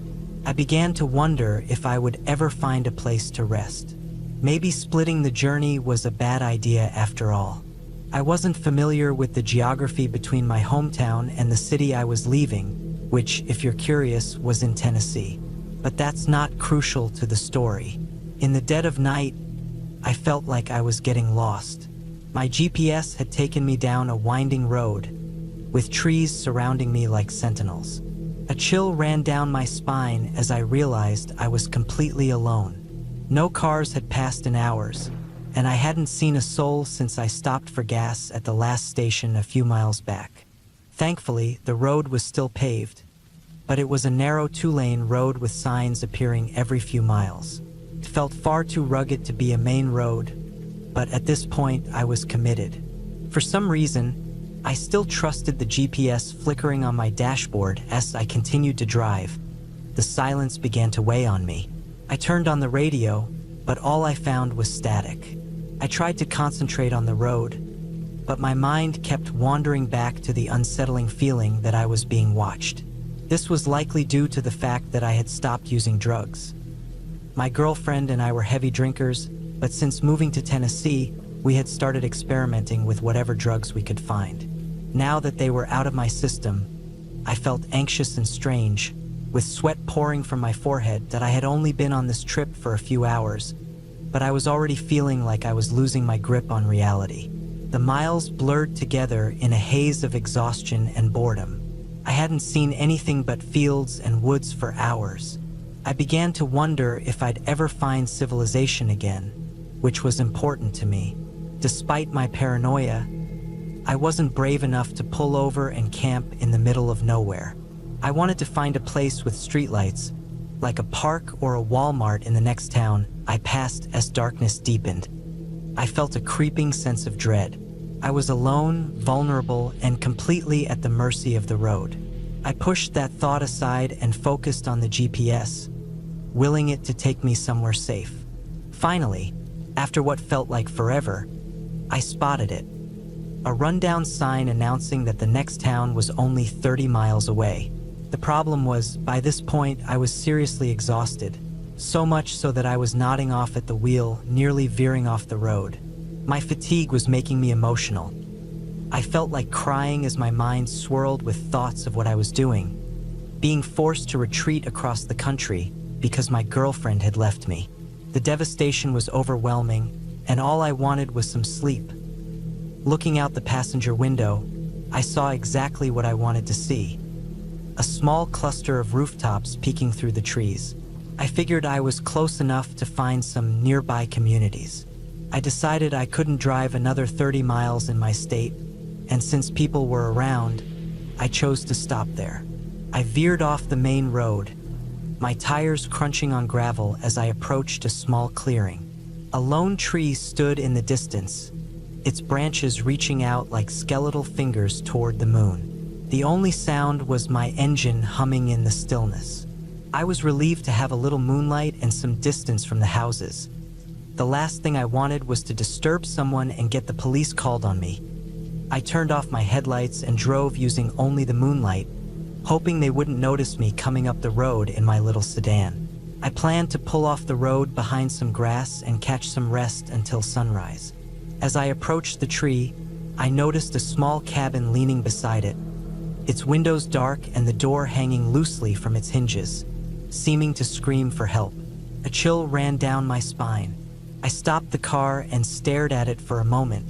I began to wonder if I would ever find a place to rest. Maybe splitting the journey was a bad idea after all. I wasn't familiar with the geography between my hometown and the city I was leaving, which, if you're curious, was in Tennessee. But that's not crucial to the story. In the dead of night, I felt like I was getting lost. My GPS had taken me down a winding road, with trees surrounding me like sentinels. A chill ran down my spine as I realized I was completely alone. No cars had passed in hours, and I hadn't seen a soul since I stopped for gas at the last station a few miles back. Thankfully, the road was still paved, but it was a narrow 2-lane road with signs appearing every few miles. It felt far too rugged to be a main road, but at this point I was committed. For some reason, I still trusted the GPS flickering on my dashboard as I continued to drive. The silence began to weigh on me. I turned on the radio, but all I found was static. I tried to concentrate on the road, but my mind kept wandering back to the unsettling feeling that I was being watched. This was likely due to the fact that I had stopped using drugs. My girlfriend and I were heavy drinkers, but since moving to Tennessee, we had started experimenting with whatever drugs we could find. Now that they were out of my system, I felt anxious and strange, with sweat pouring from my forehead that I had only been on this trip for a few hours, but I was already feeling like I was losing my grip on reality. The miles blurred together in a haze of exhaustion and boredom. I hadn't seen anything but fields and woods for hours. I began to wonder if I'd ever find civilization again, which was important to me. Despite my paranoia, I wasn't brave enough to pull over and camp in the middle of nowhere. I wanted to find a place with streetlights, like a park or a Walmart in the next town I passed as darkness deepened. I felt a creeping sense of dread. I was alone, vulnerable, and completely at the mercy of the road. I pushed that thought aside and focused on the GPS, willing it to take me somewhere safe. Finally, after what felt like forever, I spotted it. A rundown sign announcing that the next town was only 30 miles away. The problem was, by this point, I was seriously exhausted, so much so that I was nodding off at the wheel, nearly veering off the road. My fatigue was making me emotional. I felt like crying as my mind swirled with thoughts of what I was doing, being forced to retreat across the country because my girlfriend had left me. The devastation was overwhelming, and all I wanted was some sleep. Looking out the passenger window, I saw exactly what I wanted to see: a small cluster of rooftops peeking through the trees. I figured I was close enough to find some nearby communities. I decided I couldn't drive another 30 miles in my state, and since people were around, I chose to stop there. I veered off the main road, my tires crunching on gravel as I approached a small clearing. A lone tree stood in the distance, its branches reaching out like skeletal fingers toward the moon. The only sound was my engine humming in the stillness. I was relieved to have a little moonlight and some distance from the houses. The last thing I wanted was to disturb someone and get the police called on me. I turned off my headlights and drove using only the moonlight, hoping they wouldn't notice me coming up the road in my little sedan. I planned to pull off the road behind some grass and catch some rest until sunrise. As I approached the tree, I noticed a small cabin leaning beside it, its windows dark and the door hanging loosely from its hinges, seeming to scream for help. A chill ran down my spine. I stopped the car and stared at it for a moment,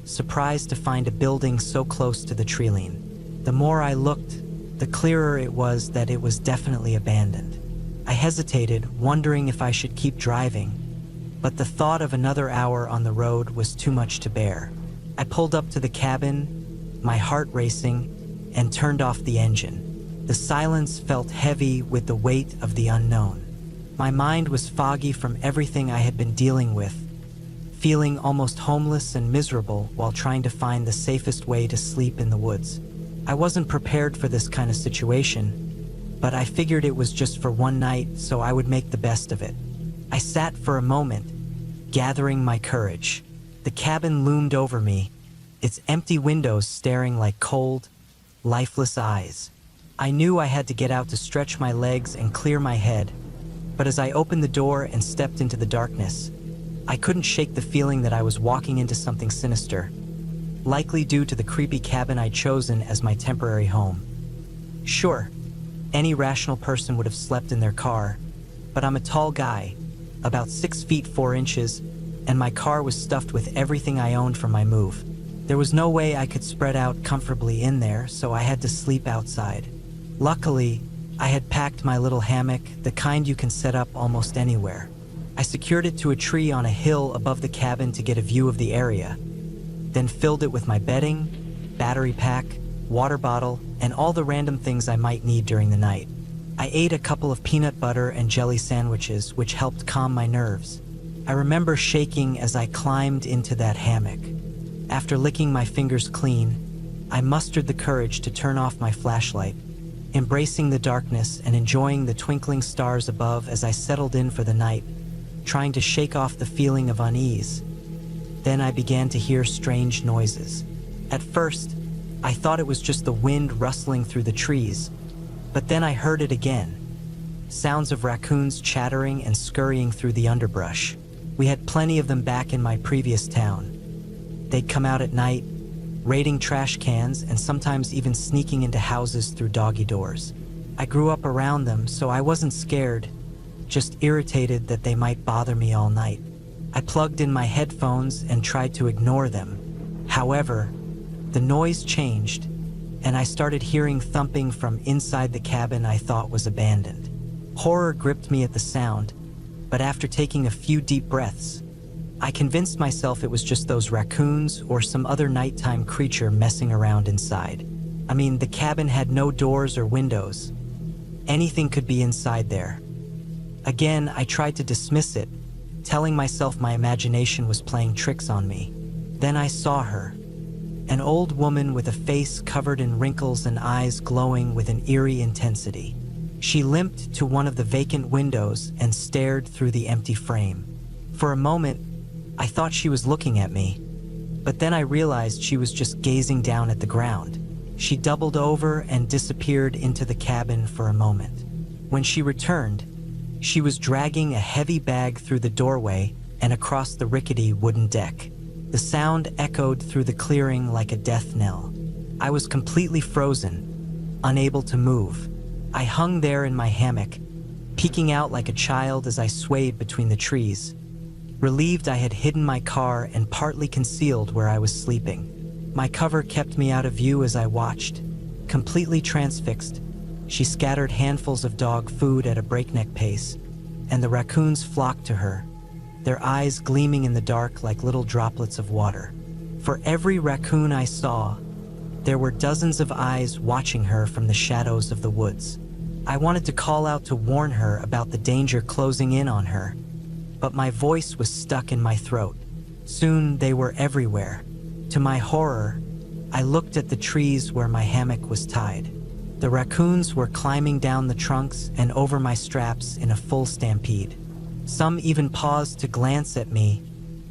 surprised to find a building so close to the tree-line. The more I looked, the clearer it was that it was definitely abandoned. I hesitated, wondering if I should keep driving, but the thought of another hour on the road was too much to bear. I pulled up to the cabin, my heart racing, and turned off the engine. The silence felt heavy with the weight of the unknown. My mind was foggy from everything I had been dealing with, feeling almost homeless and miserable while trying to find the safest way to sleep in the woods. I wasn't prepared for this kind of situation, but I figured it was just for one night, so I would make the best of it. I sat for a moment, gathering my courage. The cabin loomed over me, its empty windows staring like cold, lifeless eyes. I knew I had to get out to stretch my legs and clear my head, but as I opened the door and stepped into the darkness, I couldn't shake the feeling that I was walking into something sinister, likely due to the creepy cabin I'd chosen as my temporary home. Sure, any rational person would have slept in their car, but I'm a tall guy, about 6 feet 4 inches, and my car was stuffed with everything I owned from my move. There was no way I could spread out comfortably in there, so I had to sleep outside. Luckily, I had packed my little hammock, the kind you can set up almost anywhere. I secured it to a tree on a hill above the cabin to get a view of the area, then filled it with my bedding, battery pack, water bottle, and all the random things I might need during the night. I ate a couple of peanut butter and jelly sandwiches, which helped calm my nerves. I remember shaking as I climbed into that hammock. After licking my fingers clean, I mustered the courage to turn off my flashlight, embracing the darkness and enjoying the twinkling stars above as I settled in for the night, trying to shake off the feeling of unease. Then I began to hear strange noises. At first, I thought it was just the wind rustling through the trees, but then I heard it again. Sounds of raccoons chattering and scurrying through the underbrush. We had plenty of them back in my previous town. They'd come out at night, raiding trash cans and sometimes even sneaking into houses through doggy doors. I grew up around them, so I wasn't scared, just irritated that they might bother me all night. I plugged in my headphones and tried to ignore them. However, the noise changed, and I started hearing thumping from inside the cabin I thought was abandoned. Horror gripped me at the sound, but after taking a few deep breaths, I convinced myself it was just those raccoons or some other nighttime creature messing around inside. I mean, the cabin had no doors or windows. Anything could be inside there. Again, I tried to dismiss it, telling myself my imagination was playing tricks on me. Then I saw her. An old woman with a face covered in wrinkles and eyes glowing with an eerie intensity. She limped to one of the vacant windows and stared through the empty frame. For a moment, I thought she was looking at me, but then I realized she was just gazing down at the ground. She doubled over and disappeared into the cabin for a moment. When she returned, she was dragging a heavy bag through the doorway and across the rickety wooden deck. The sound echoed through the clearing like a death knell. I was completely frozen, unable to move. I hung there in my hammock, peeking out like a child as I swayed between the trees, relieved I had hidden my car and partly concealed where I was sleeping. My cover kept me out of view as I watched. Completely transfixed, she scattered handfuls of dog food at a breakneck pace, and the raccoons flocked to her, their eyes gleaming in the dark like little droplets of water. For every raccoon I saw, there were dozens of eyes watching her from the shadows of the woods. I wanted to call out to warn her about the danger closing in on her, but my voice was stuck in my throat. Soon they were everywhere. To my horror, I looked at the trees where my hammock was tied. The raccoons were climbing down the trunks and over my straps in a full stampede. Some even paused to glance at me,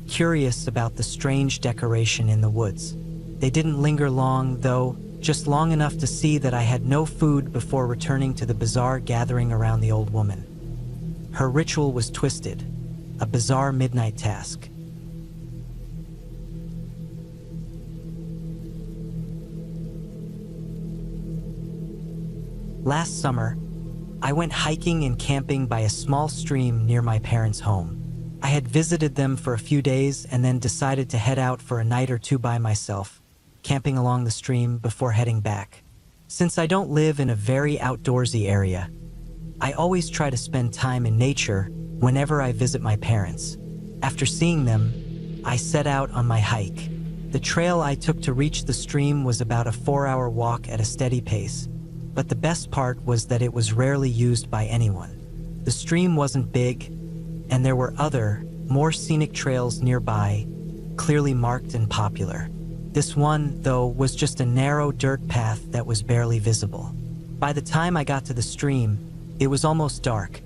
curious about the strange decoration in the woods. They didn't linger long, though, just long enough to see that I had no food before returning to the bizarre gathering around the old woman. Her ritual was twisted, a bizarre midnight task. Last summer, I went hiking and camping by a small stream near my parents' home. I had visited them for a few days and then decided to head out for a night or two by myself, camping along the stream before heading back. Since I don't live in a very outdoorsy area, I always try to spend time in nature whenever I visit my parents. After seeing them, I set out on my hike. The trail I took to reach the stream was about a 4-hour walk at a steady pace, but the best part was that it was rarely used by anyone. The stream wasn't big, and there were other, more scenic trails nearby, clearly marked and popular. This one, though, was just a narrow dirt path that was barely visible. By the time I got to the stream, it was almost dark,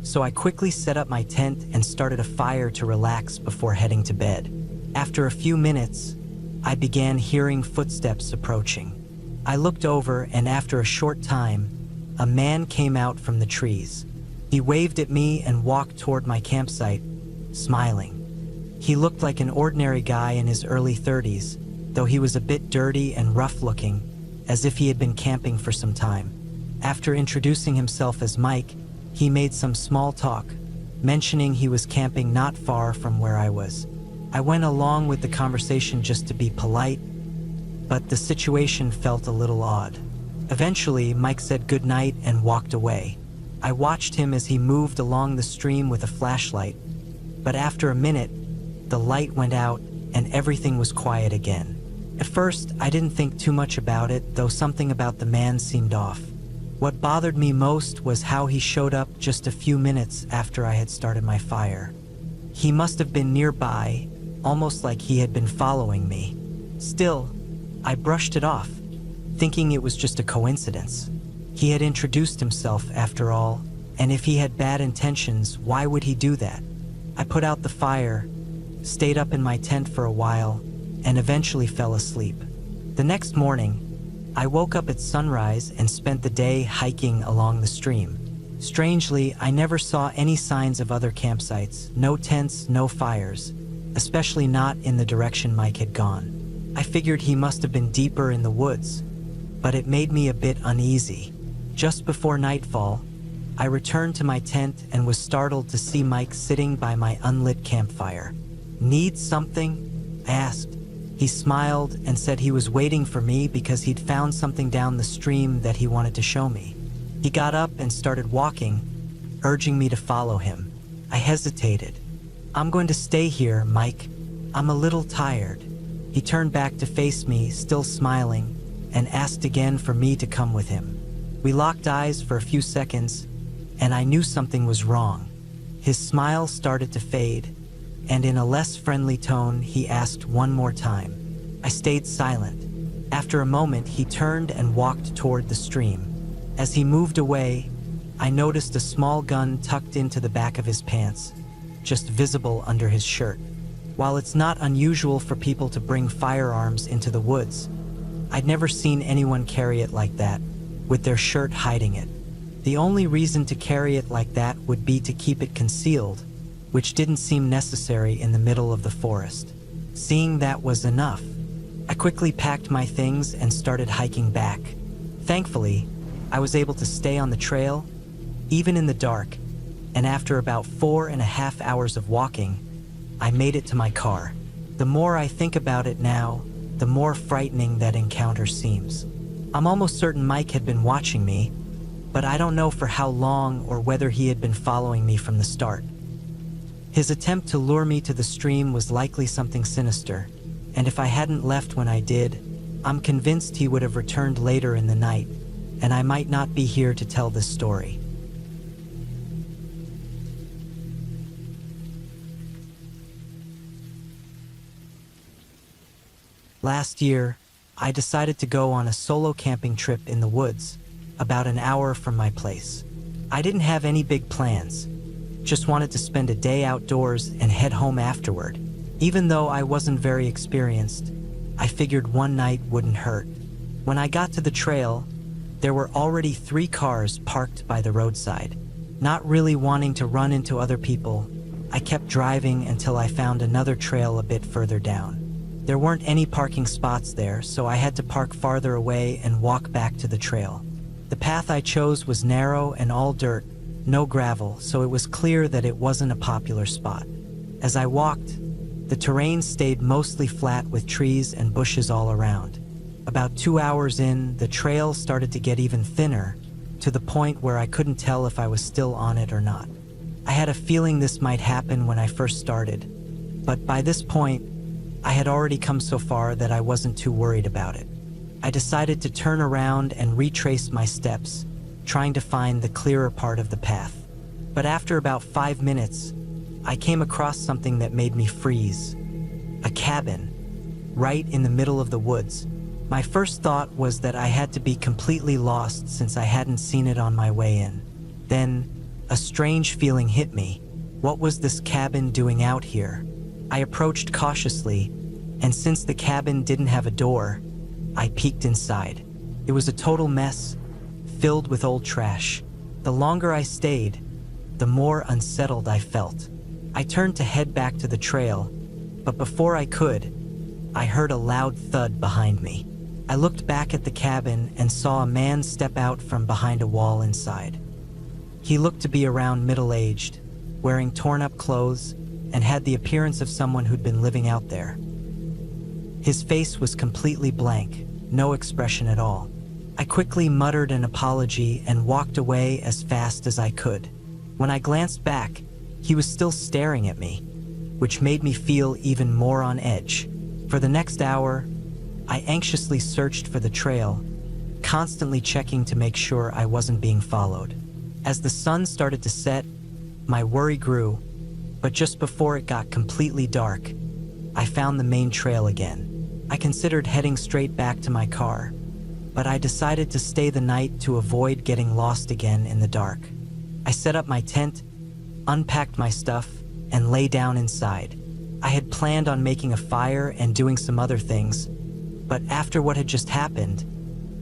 so I quickly set up my tent and started a fire to relax before heading to bed. After a few minutes, I began hearing footsteps approaching. I looked over, and after a short time, a man came out from the trees. He waved at me and walked toward my campsite, smiling. He looked like an ordinary guy in his early 30s, though he was a bit dirty and rough-looking, as if he had been camping for some time. After introducing himself as Mike, he made some small talk, mentioning he was camping not far from where I was. I went along with the conversation just to be polite, but the situation felt a little odd. Eventually, Mike said goodnight and walked away. I watched him as he moved along the stream with a flashlight, but after a minute, the light went out and everything was quiet again. At first, I didn't think too much about it, though something about the man seemed off. What bothered me most was how he showed up just a few minutes after I had started my fire. He must have been nearby, almost like he had been following me. Still, I brushed it off, thinking it was just a coincidence. He had introduced himself after all, and if he had bad intentions, why would he do that? I put out the fire, stayed up in my tent for a while, and eventually fell asleep. The next morning, I woke up at sunrise and spent the day hiking along the stream. Strangely, I never saw any signs of other campsites, no tents, no fires, especially not in the direction Mike had gone. I figured he must have been deeper in the woods, but it made me a bit uneasy. Just before nightfall, I returned to my tent and was startled to see Mike sitting by my unlit campfire. "Need something?" I asked. He smiled and said he was waiting for me because he'd found something down the stream that he wanted to show me. He got up and started walking, urging me to follow him. I hesitated. "I'm going to stay here, Mike. I'm a little tired." He turned back to face me, still smiling, and asked again for me to come with him. We locked eyes for a few seconds, and I knew something was wrong. His smile started to fade, and in a less friendly tone, he asked one more time. I stayed silent. After a moment, he turned and walked toward the stream. As he moved away, I noticed a small gun tucked into the back of his pants, just visible under his shirt. While it's not unusual for people to bring firearms into the woods, I'd never seen anyone carry it like that, with their shirt hiding it. The only reason to carry it like that would be to keep it concealed, which didn't seem necessary in the middle of the forest. Seeing that was enough, I quickly packed my things and started hiking back. Thankfully, I was able to stay on the trail, even in the dark, and after about 4.5 hours of walking, I made it to my car. The more I think about it now, the more frightening that encounter seems. I'm almost certain Mike had been watching me, but I don't know for how long or whether he had been following me from the start. His attempt to lure me to the stream was likely something sinister, and if I hadn't left when I did, I'm convinced he would have returned later in the night, and I might not be here to tell this story. Last year, I decided to go on a solo camping trip in the woods, about an hour from my place. I didn't have any big plans, just wanted to spend a day outdoors and head home afterward. Even though I wasn't very experienced, I figured one night wouldn't hurt. When I got to the trail, there were already 3 cars parked by the roadside. Not really wanting to run into other people, I kept driving until I found another trail a bit further down. There weren't any parking spots there, so I had to park farther away and walk back to the trail. The path I chose was narrow and all dirt, no gravel, so it was clear that it wasn't a popular spot. As I walked, the terrain stayed mostly flat with trees and bushes all around. About 2 hours in, the trail started to get even thinner, to the point where I couldn't tell if I was still on it or not. I had a feeling this might happen when I first started, but by this point, I had already come so far that I wasn't too worried about it. I decided to turn around and retrace my steps, trying to find the clearer part of the path. But after about 5 minutes, I came across something that made me freeze. A cabin, right in the middle of the woods. My first thought was that I had to be completely lost since I hadn't seen it on my way in. Then, a strange feeling hit me. What was this cabin doing out here? I approached cautiously, and since the cabin didn't have a door, I peeked inside. It was a total mess, filled with old trash. The longer I stayed, the more unsettled I felt. I turned to head back to the trail, but before I could, I heard a loud thud behind me. I looked back at the cabin and saw a man step out from behind a wall inside. He looked to be around middle-aged, wearing torn-up clothes, and had the appearance of someone who'd been living out there. His face was completely blank, no expression at all. I quickly muttered an apology and walked away as fast as I could. When I glanced back, he was still staring at me, which made me feel even more on edge. For the next hour, I anxiously searched for the trail, constantly checking to make sure I wasn't being followed. As the sun started to set, my worry grew. But just before it got completely dark, I found the main trail again. I considered heading straight back to my car, but I decided to stay the night to avoid getting lost again in the dark. I set up my tent, unpacked my stuff, and lay down inside. I had planned on making a fire and doing some other things, but after what had just happened,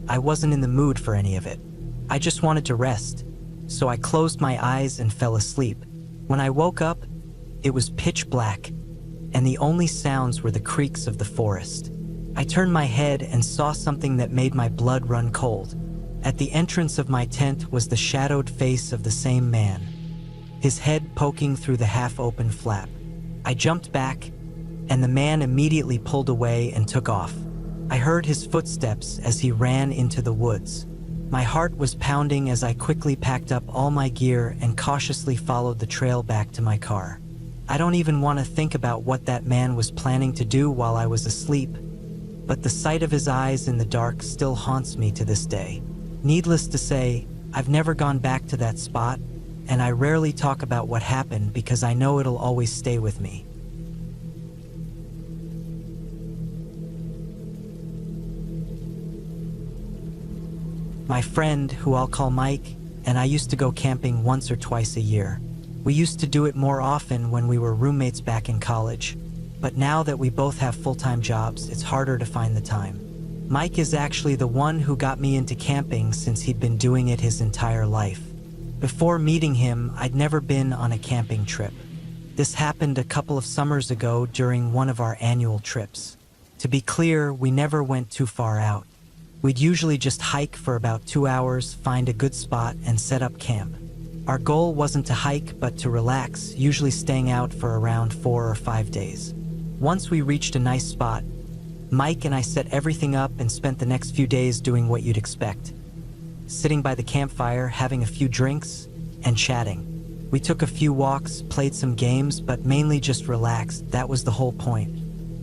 I wasn't in the mood for any of it. I just wanted to rest, so I closed my eyes and fell asleep. When I woke up, it was pitch black, and the only sounds were the creaks of the forest. I turned my head and saw something that made my blood run cold. At the entrance of my tent was the shadowed face of the same man, his head poking through the half-open flap. I jumped back, and the man immediately pulled away and took off. I heard his footsteps as he ran into the woods. My heart was pounding as I quickly packed up all my gear and cautiously followed the trail back to my car. I don't even want to think about what that man was planning to do while I was asleep, but the sight of his eyes in the dark still haunts me to this day. Needless to say, I've never gone back to that spot, and I rarely talk about what happened because I know it'll always stay with me. My friend, who I'll call Mike, and I used to go camping once or twice a year. We used to do it more often when we were roommates back in college, but now that we both have full-time jobs, it's harder to find the time. Mike is actually the one who got me into camping since he'd been doing it his entire life. Before meeting him, I'd never been on a camping trip. This happened a couple of summers ago during one of our annual trips. To be clear, we never went too far out. We'd usually just hike for about 2 hours, find a good spot, and set up camp. Our goal wasn't to hike, but to relax, usually staying out for around 4 or 5 days. Once we reached a nice spot, Mike and I set everything up and spent the next few days doing what you'd expect. Sitting by the campfire, having a few drinks, and chatting. We took a few walks, played some games, but mainly just relaxed. That was the whole point.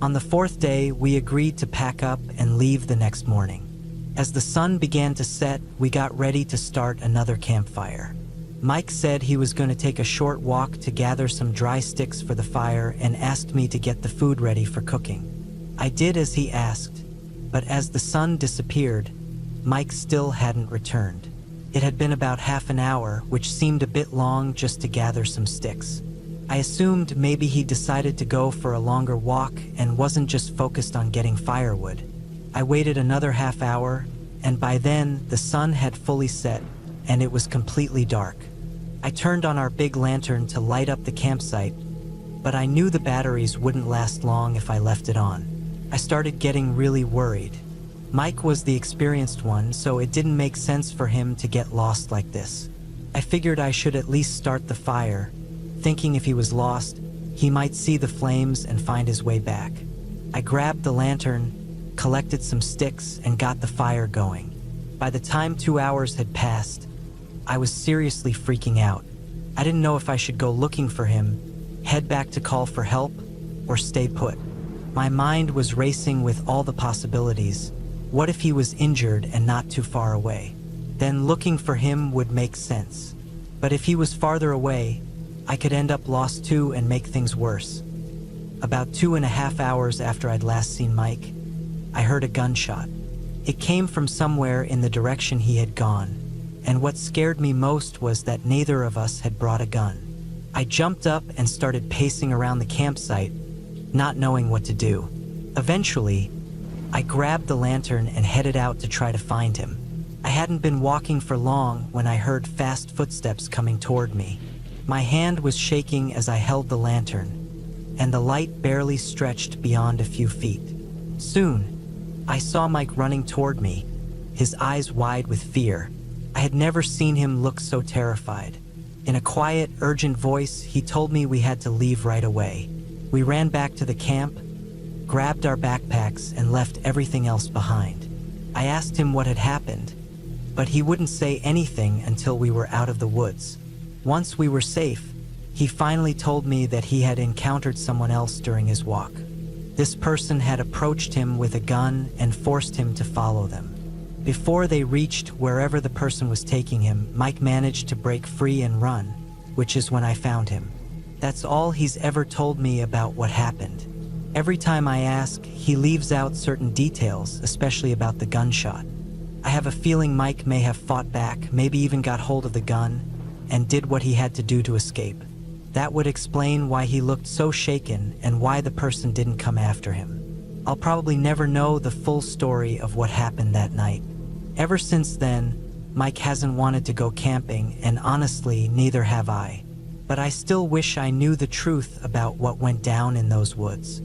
On the 4th day, we agreed to pack up and leave the next morning. As the sun began to set, we got ready to start another campfire. Mike said he was going to take a short walk to gather some dry sticks for the fire and asked me to get the food ready for cooking. I did as he asked, but as the sun disappeared, Mike still hadn't returned. It had been about half an hour, which seemed a bit long just to gather some sticks. I assumed maybe he decided to go for a longer walk and wasn't just focused on getting firewood. I waited another half hour, and by then the sun had fully set and it was completely dark. I turned on our big lantern to light up the campsite, but I knew the batteries wouldn't last long if I left it on. I started getting really worried. Mike was the experienced one, so it didn't make sense for him to get lost like this. I figured I should at least start the fire, thinking if he was lost, he might see the flames and find his way back. I grabbed the lantern, collected some sticks, and got the fire going. By the time 2 hours had passed, I was seriously freaking out. I didn't know if I should go looking for him, head back to call for help, or stay put. My mind was racing with all the possibilities. What if he was injured and not too far away? Then looking for him would make sense. But if he was farther away, I could end up lost too and make things worse. About 2.5 hours after I'd last seen Mike, I heard a gunshot. It came from somewhere in the direction he had gone, and what scared me most was that neither of us had brought a gun. I jumped up and started pacing around the campsite, not knowing what to do. Eventually, I grabbed the lantern and headed out to try to find him. I hadn't been walking for long when I heard fast footsteps coming toward me. My hand was shaking as I held the lantern, and the light barely stretched beyond a few feet. Soon, I saw Mike running toward me, his eyes wide with fear. I had never seen him look so terrified. In a quiet, urgent voice, he told me we had to leave right away. We ran back to the camp, grabbed our backpacks, and left everything else behind. I asked him what had happened, but he wouldn't say anything until we were out of the woods. Once we were safe, he finally told me that he had encountered someone else during his walk. This person had approached him with a gun and forced him to follow them. Before they reached wherever the person was taking him, Mike managed to break free and run, which is when I found him. That's all he's ever told me about what happened. Every time I ask, he leaves out certain details, especially about the gunshot. I have a feeling Mike may have fought back, maybe even got hold of the gun, and did what he had to do to escape. That would explain why he looked so shaken and why the person didn't come after him. I'll probably never know the full story of what happened that night. Ever since then, Mike hasn't wanted to go camping, and honestly, neither have I. But I still wish I knew the truth about what went down in those woods.